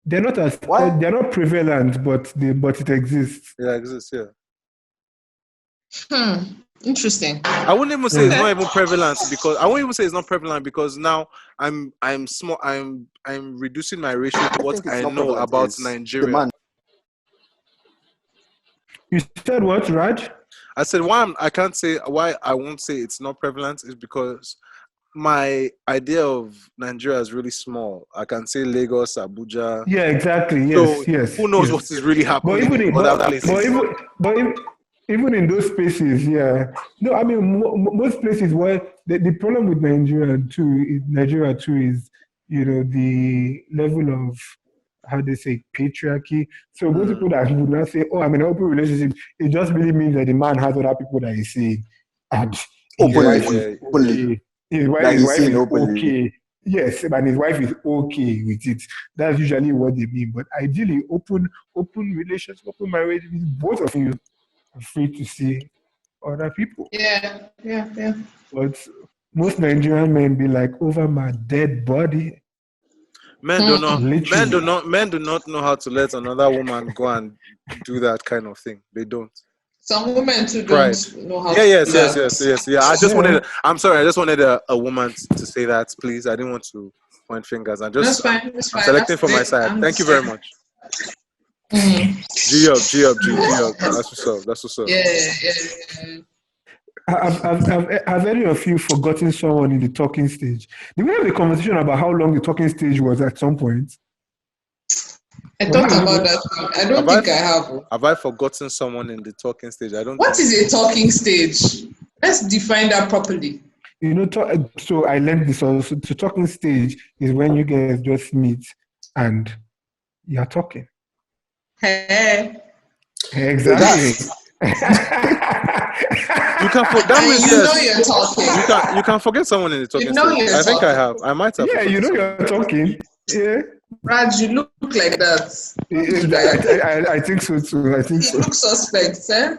They're not prevalent, but it exists. Yeah, it exists. Yeah. Interesting. I wouldn't even say it's not even prevalent because now I'm small. I'm reducing my ratio to what think it's I not know prevalent, about it's Nigeria. demand. You said what, Raj? I said why I won't say it's not prevalent is because my idea of Nigeria is really small. I can say Lagos, Abuja. Yeah, exactly. So Yes. who knows yes. what is really But happening even in other places? even in those spaces, yeah. No, I mean most places where the problem with Nigeria too is the level of how they say patriarchy. So most people that would not say, "Oh, I'm in an open relationship," it just really means that the man has other people that he's seeing, and his Openly, wife is openly. okay. His That he's wife seeing is openly. okay. Yes, and his wife is okay with it. That's usually what they mean. But ideally, open relations, open marriage, both of you are free to see other people. Yeah. But most Nigerian men be like, over my dead body. Men do Literally. not know how to let another woman go and do that kind of thing. They don't. Some women too Pride. don't know how Yeah, to yes, do that. yes. Yeah, I just wanted. I'm sorry. I just wanted a woman to say that, please. I didn't want to point fingers. I'm That's fine. I'm selecting for my side. Thank you very much. G up. That's what's up. That's what's up. Yeah. Have any of you forgotten someone in the talking stage? Did we have a conversation about how long the talking stage was at some point? I thought about that. I don't think I have. Have I forgotten someone in the talking stage? I don't. What is a talking stage? Let's define that properly. So I learned this also. The talking stage is when you guys just meet and you're talking. Hey. Exactly. You can that means you're talking. You can forget someone in the talking stage. I think I have. I might have. Yeah, you're talking. Yeah. Raj, you look like that. I think so too. I think so. You look suspect, eh?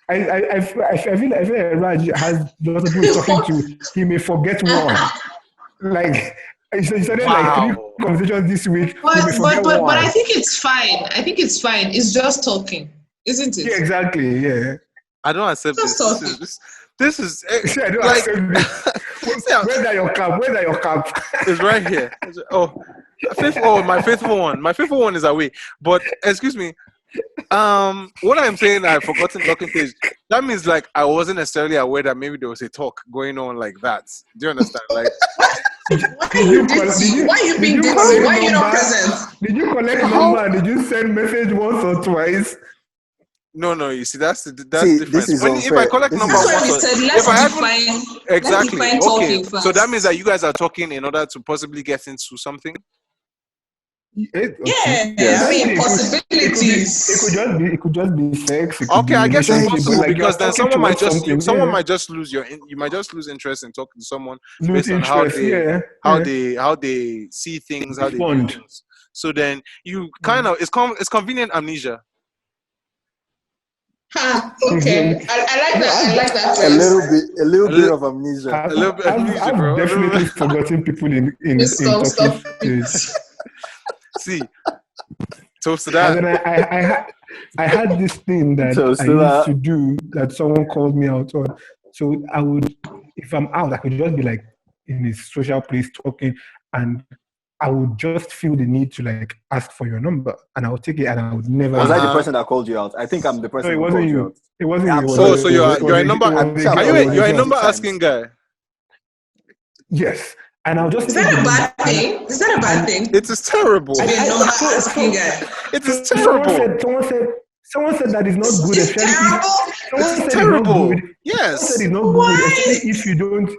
I feel like Raj has lots of people talking to. He may forget one. Like he started like 3 conversations this week. But I think it's fine. It's just talking, isn't it? Yeah, exactly. Yeah. I don't accept this. This is I don't like. accept this. Where's your cap? It's right here. My faithful one. My faithful one is away. But excuse me. What I'm saying, I've forgotten talking stage. That means like I wasn't necessarily aware that maybe there was a talk going on like that. Do you understand? Like, why are you being ditzy? Why are you not present? Did you collect number? Did you send message once or twice? No. You see, that's the difference. If I collect number once, exactly. Okay. First. So that means that you guys are talking in order to possibly get into something. I mean, possibilities. It could just be sex. Okay, I guess it's possible because then someone might just lose you might just lose interest in talking to someone based on how they see things, how they do things. So then you kind of it's convenient amnesia. Okay, I like that. A little bit of amnesia. A little bit of amnesia, bro. I've definitely forgotten people in talking stage. See, toast to that. And then I had this thing that I used to do that someone called me out on. So I would, if I'm out, I could just be like in a social place talking, and I would just feel the need to like ask for your number, and I would take it, and I would never. Was I the person that called you out? I think I'm the person. No, it wasn't you. Out. It wasn't you. So you're a number. You're a number asking guy. Yes. And I'll just. Is that a bad thing? It is terrible. It is terrible. Someone said that is not good. It's terrible. It's terrible. Yes. Someone said it's not good, especially if you don't.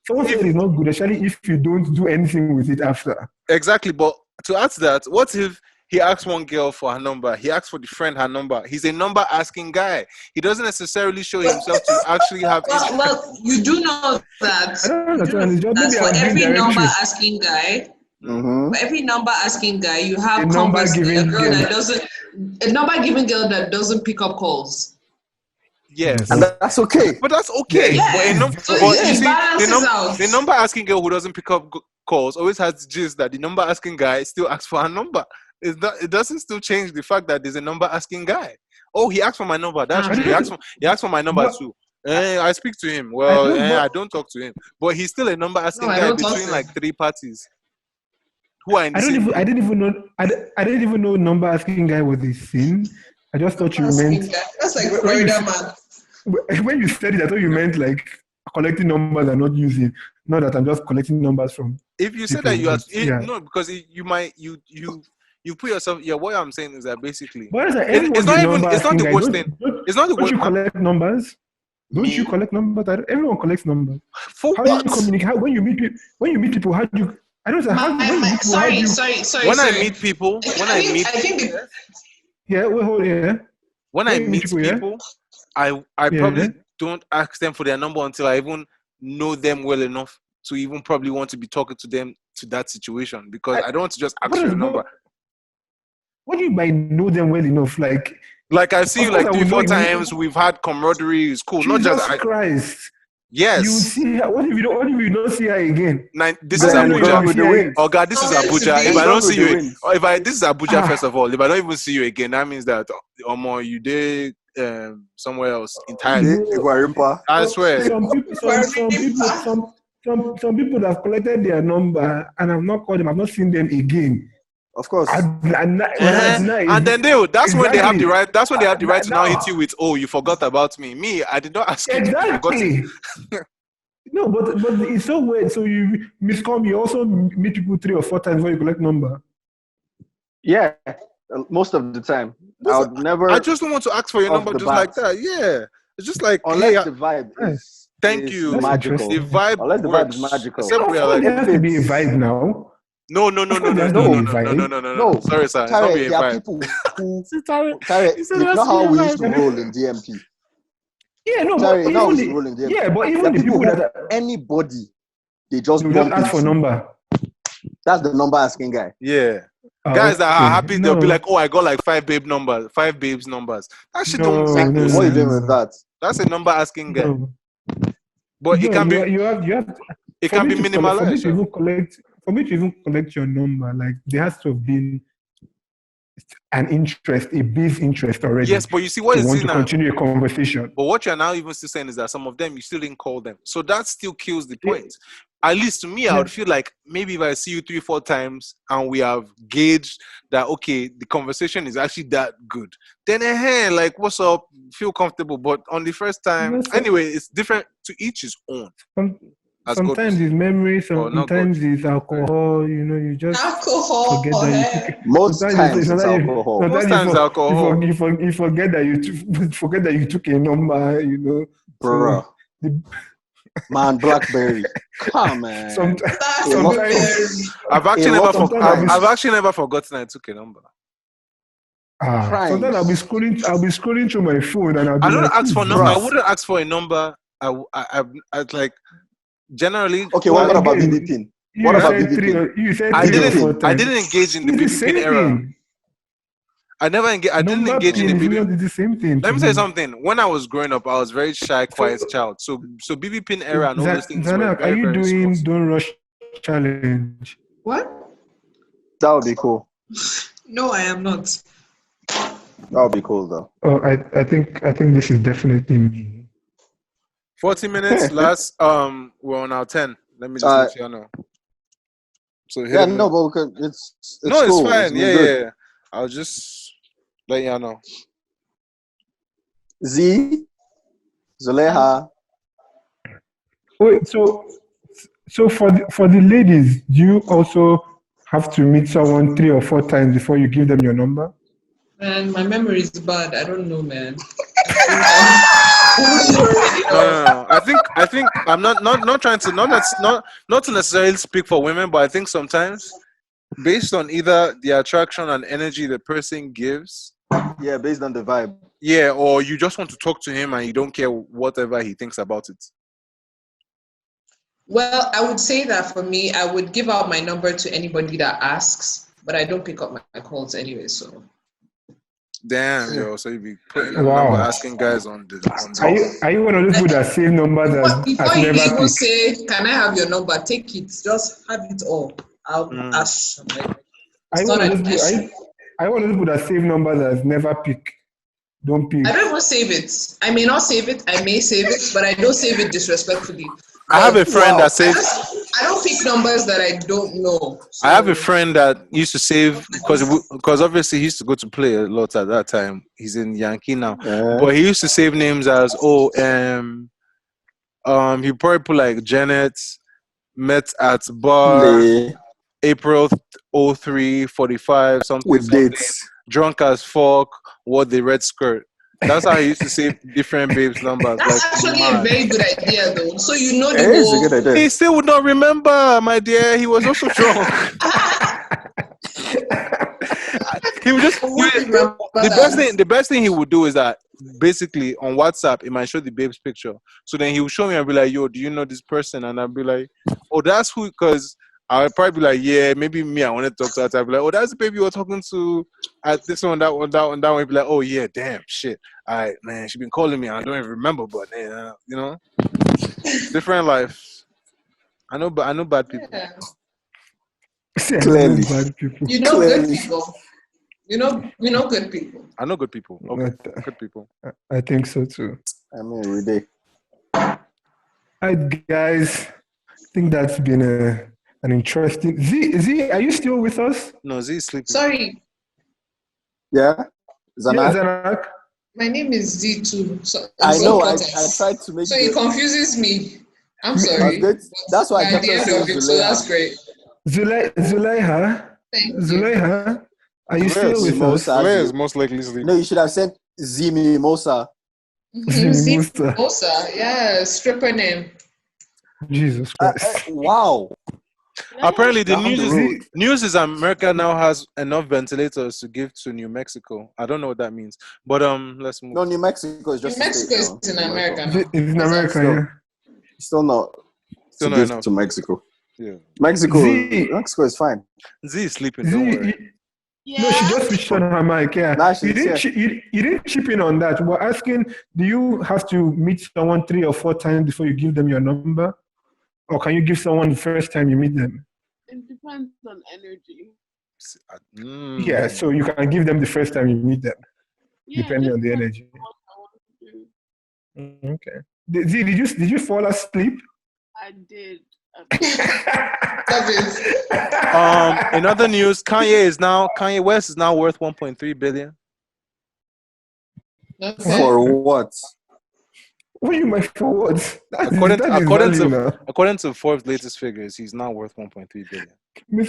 Someone said it's not good, especially if you don't do anything with it after. Exactly, but to add to that, what if he asks one girl for her number? He asks for the friend her number. He's a number asking guy. He doesn't necessarily show himself to actually have. Well, you do know that. I don't understand. For every number asking guy. Mm-hmm. For every number asking guy, you have a number giving girl that doesn't pick up calls. Yes, and that's okay. But that's okay. Yeah. The number asking girl who doesn't pick up calls always has the gist that the number asking guy still asks for her number. it doesn't still change the fact that there's a number asking guy. Oh, he asked for my number. That's true. He asked for my number too. I speak to him. Well, I don't talk to him. But he's still a number asking guy between like three parties. Who are in the I didn't even know number asking guy was a sin. I just thought you meant that's like Florida man. When you said it, I thought you meant like collecting numbers and not using. Not that I'm just collecting numbers from. If you said that you are no, because you might you put yourself. Yeah, what I'm saying is that basically it's not the worst thing. It's not the worst. Don't you collect numbers? Don't you collect numbers? Everyone collects numbers. For how what? do you communicate? When you meet people, how do you? I don't know. Sorry. When I meet people, when I meet people, I probably don't ask them for their number until I even know them well enough to even probably want to be talking to them to that situation, because I don't want to just ask for your number. What do you by know them well enough? Like I've seen you like 3-4 times. We've had camaraderie. It's cool. Jesus Not just Christ. Yes. You see her. What if you don't see her again? This is Abuja. Oh God, this is Abuja. If I don't see you, this is Abuja. First of all, if I don't even see you again, that means that you did somewhere else entirely. I swear. Some people have collected their number and I've not called them. I've not seen them again. Of course. And then that's when they have the right. That's when they have the right to now hit you with, "Oh, you forgot about me." Me, I did not ask you. Exactly. No, but it's so weird. So you Miskoom, you also meet people 3 or 4 times before you collect number. Yeah, most of the time. I would never. I just don't want to ask for your number just like that. Yeah, it's just like unless the vibe is. Thank you. Magical. The vibe. Unless the vibe is magical. Except we are like, there has to be a vibe now. No. Sorry, sir. It's not being a vibe. People who, it's not how we used to roll in DMP. Yeah, no, but even the people that anybody, they just ask for number. That's the number asking guy. Yeah. Guys that are happy, they'll be like, "Oh, I got like 5 babes numbers. That shit don't make no sense. What are you doing with that? That's a number asking guy. But it can be. It can be minimalized. For me to even collect your number, like there has to have been an interest, a base interest already. Yes, but you see what is want to continue a conversation. But what you're now even still saying is that some of them you still didn't call them, so that still kills the point. At least to me, I would feel like maybe if I see you 3-4 times and we have gauged that okay, the conversation is actually that good, then like what's up, feel comfortable. But on the first time, anyway, it's different. To each his own. Sometimes it's memory, sometimes it's alcohol. You just forget that you took. Most times it's alcohol. You forget that you took a number. Bro. Man, BlackBerry. Come man. Sometimes I've actually never forgotten I took a number. Sometimes I'll be scrolling through my phone and I don't ask for number. I wouldn't ask for a number. I'd like generally. Okay, what about BB pin? What about BB pin? I didn't engage in the BB pin era. I didn't engage in the BB. The same thing. Let me say something. When I was growing up, I was very shy, quiet child. So BB pin era and all those things. Zanak, are you doing Don't Rush challenge? What? That would be cool. No, I am not. That would be cool though. Oh, I think this is definitely me. 40 minutes last. We're on our 10. Let me just let you know. So but it's cool. It's fine. Yeah. I'll just let you know. Zuleha. Wait, so for the ladies, do you also have to meet someone 3 or 4 times before you give them your number? Man, my memory is bad. I don't know, man. No. I think I'm not trying to not to necessarily speak for women, but I think sometimes based on either the attraction and energy the person gives. Yeah, based on the vibe. Yeah, or you just want to talk to him and you don't care whatever he thinks about it. Well, I would say that for me, I would give out my number to anybody that asks, but I don't pick up my calls anyway, so. Damn, yo! So you be putting a number asking guys on the. Are you one of those people that save numbers that before you even say, "Can I have your number?" Take it. Just have it all. I'll ask. Are you one of I want people that save numbers as never pick. Don't pick. I don't even save it. I may not save it. I may save it, but I don't save it disrespectfully. I have a friend that saves. I don't pick numbers that I don't know. So. I have a friend that used to save because obviously he used to go to play a lot at that time. He's in Yankee now, but he used to save names as he probably put like Janet met at bar April 03:45 something with dates. Drunk as fuck, wore the red skirt. That's how he used to save different babes' numbers. That's like, actually a very good idea, though. So you know the It is a good idea. He still would not remember, my dear. He was also drunk. He would just the best thing he would do is that basically on WhatsApp it might show the babe's picture. So then he would show me and be like, "Yo, do you know this person?" And I'd be like, "Oh, that's who." Because I would probably be like, "Yeah, maybe me. I want to talk to her." I'd be like, "Oh, that's the baby you were talking to at this one, that one, that one, that one." He'd be like, "Oh yeah, damn shit. All right, man. She been calling me. I don't even remember, but you know, different life. I know bad people. Yeah. Clearly. Bad people. You know good people. We know good people. I know good people. Okay, good people. I think so too. I mean, every day. All right, guys. I think that's been an interesting. Z, are you still with us? No, Z is sleeping. Sorry, Yeah? Zanak? Zanak. my name is Z too. So, I know. I important. tried to make So it confuses me. I'm sorry. good. That's why I kept on At the end of saying it, so that's great. Zulaiha. Thank you. Zulaiha, are you still with us? Blair is most likely sleeping. No, you should have said Zimi Mimosa. Z Musa. Mosa, yeah, stripper name. Jesus Christ. Wow. Apparently, the Down the news road. news is America now has enough ventilators to give to New Mexico. I don't know what that means, but let's move. No, New Mexico is just New a Mexico state is now. in America It's now. in America, yeah. Still not Still to not give enough. to Mexico. Yeah, Mexico Z- is fine. Z is sleeping. Don't worry. No, she just switched on her mic. Yeah, Nah, you didn't chip in on that. We're asking, do you have to meet someone 3 or 4 times before you give them your number, or can you give someone the first time you meet them? It depends on energy. Yeah, so you can give them the first time you meet them, depending on the energy. What I want to do. Okay. Z, did you fall asleep? I did. Love it. In other news, Kanye West is now worth 1.3 billion. Okay. For what? What do you mean for what? According to Forbes' latest figures, he's now worth 1.3 billion.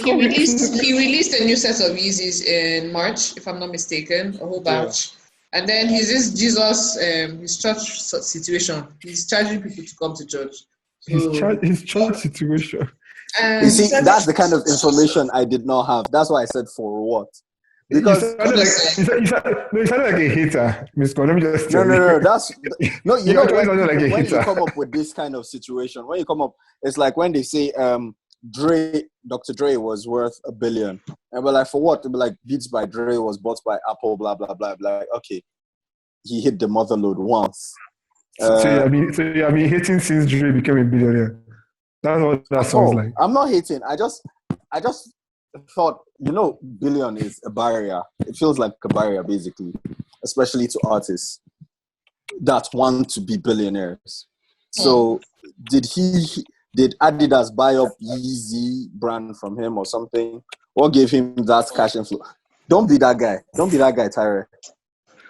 He released a new set of Yeezys in March, if I'm not mistaken, a whole batch. And then his his church situation. He's charging people to come to church. So, his church situation. You see, that's the kind of information I did not have. That's why I said for what? Because you sounded like a hater, Miskoom. Let me just tell you. no. That's no. You know like a when you hater. come up with this kind of situation, when you come up, it's like when they say Dr. Dre was worth $1 billion, and we're like, for what? They'll be like, Beats by Dre was bought by Apple, blah blah blah blah. Okay, he hit the mother load once. So you have been hating since Dre became a billionaire. That's what that sounds like. I'm not hating. I just thought, billion is a barrier. It feels like a barrier, basically, especially to artists that want to be billionaires. So did Adidas buy up Yeezy brand from him or something? What gave him that cash inflow? Don't be that guy. Don't be that guy, Tyre.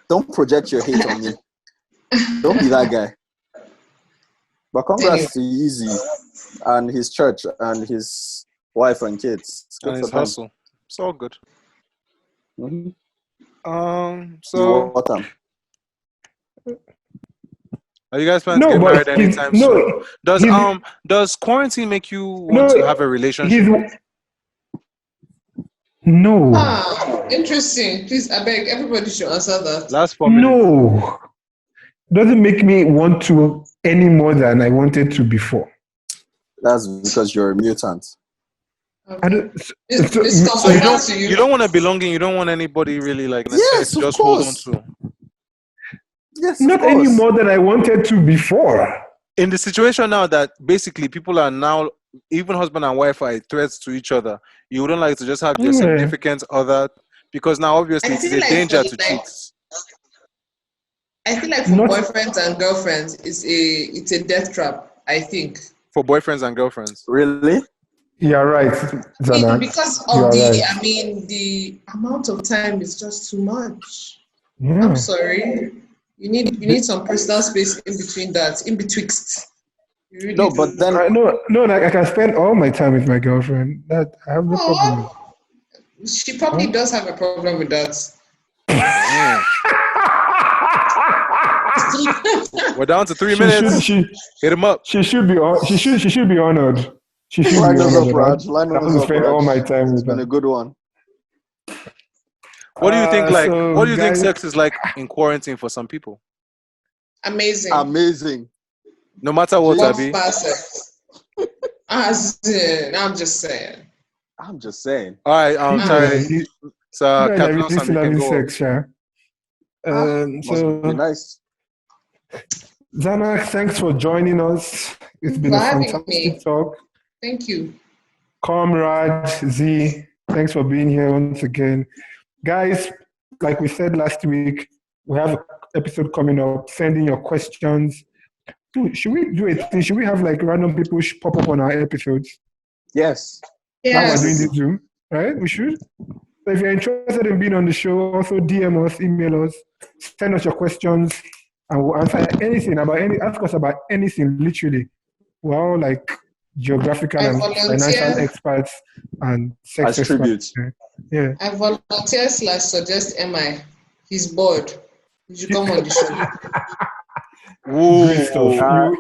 Don't project your hate on me. Don't be that guy. But congrats to Yeezy and his church and his wife and kids. And his hustle. It's all good. Mm-hmm. So are you guys planning to get married anytime soon? Does quarantine make you want to have a relationship? No. Interesting. Please, I beg, everybody should answer that. Last 4 minutes. No. Doesn't make me want to any more than I wanted to before. That's because you're a mutant. Okay. So you don't want to belonging. You don't want anybody really like yes, just hold on to. Yes, not any more than I wanted to before. In the situation now that basically people are now, even husband and wife are threats to each other, you wouldn't like to just have your significant other Because now obviously I it's feel a like danger for, to like, cheat. I feel like for Not- boyfriends and girlfriends, it's a death trap. I think. For boyfriends and girlfriends. Really? You're right, Zanak. Because You of are the, right. I mean, the amount of time is just too much. Yeah. I'm sorry. You need some personal space in between that, in betwixt. You really No, do. but then No, like I can spend all my time with my girlfriend. That I have no problem with. She probably does have a problem with that. Damn. We're down to 3 She minutes. should Hit him up. she should be honored. She should line be us up, honored. Raj. I Line want us to up, spend all Raj. my time It's with been her. a good one. What do you think? So, What do you think guys- sex is like in quarantine for some people? Amazing. Amazing. No matter what, Bomb Abby. I'm just saying. I'm just saying. All right, sorry. You So, guys are Captain really Osam, still you can having go. sex, yeah. Must be So nice. Zanak, thanks for joining us. It's been For a having fantastic me. talk. Thank you. Comrade Z, thanks for being here once again. Guys, like we said last week, we have an episode coming up. Send in your questions. Should we do a thing? Should we have like random people pop up on our episodes? Yes. Now we're doing Yes. this Zoom, right? We should. So if you're interested in being on the show, also DM us, email us, send us your questions, and we'll answer anything ask us about anything, literally. We're all like geographical I and volunteer. financial experts and sex As tribute. experts. Yeah. I volunteer / suggest MI. He's bored. You should come on the show. Great stuff.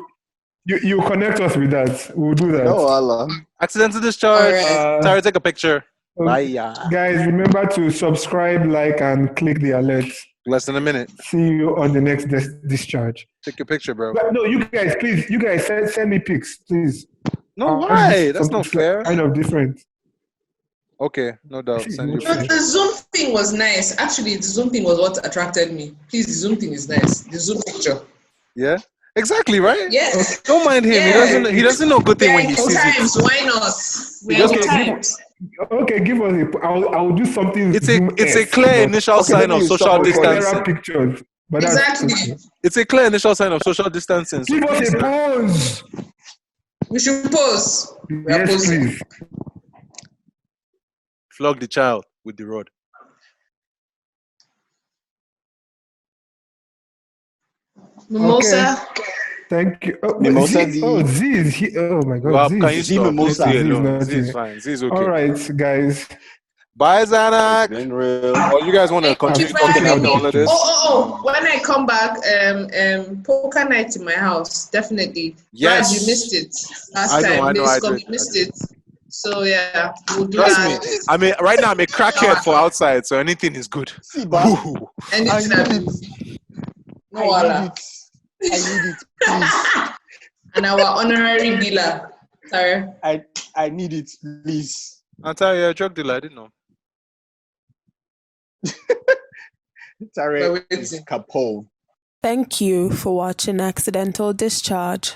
You connect us with that. We'll do that. No, Allah. Accidental discharge. All right. Sorry, take a picture. Okay. Guys, remember to subscribe, like, and click the alerts. Less than a minute. See you on the next discharge. Take your picture, bro. But no, you guys, please, send me pics, please. No, why? That's not Something fair. Kind of different. Okay, no doubt. Send you a No, picture. the Zoom thing was nice. Actually, the Zoom thing was what attracted me. Please, the Zoom thing is nice. The Zoom picture. Yeah, exactly, right? Yes. Don't mind him. Yeah. He doesn't know good thing when he Good sees times. it. Why not? He just Good can't- times. Okay, give us I'll do something. It's a clear initial Okay, sign maybe of you social stop recording. distancing. Pictures. But Exactly. That's okay. It's a clear initial sign of social distancing. So Give us please, a pause. We should pause. We are Yes, posing. please. flog the child with the rod. Mimosa. Thank you. Oh, Mimosa Z, D. Z is here. Oh my God. Well, Z can is- you Z stop? Mimosa. Leave Z is alone. not Z is here. fine. Z is okay. All right, guys. Bye, It's Zanak. been real. Or you guys want to continue I'm talking taking out after the all of this? Oh! When I come back, poker night in my house, definitely. Yes. Raj, you missed it last I know, time. I Miskoom, did. you missed it. So yeah, we'll do Trust that. me. I mean, right now I'm a crackhead for outside, so anything is good. See, but Ooh. Anything I that need is. No I wala. need it. I need it. Please. And our honorary dealer. Sorry. I need it, please. I'll tell you, a drug dealer, I didn't know. Sorry, We're it's waiting. Capone. Thank you for watching Accidental Discharge.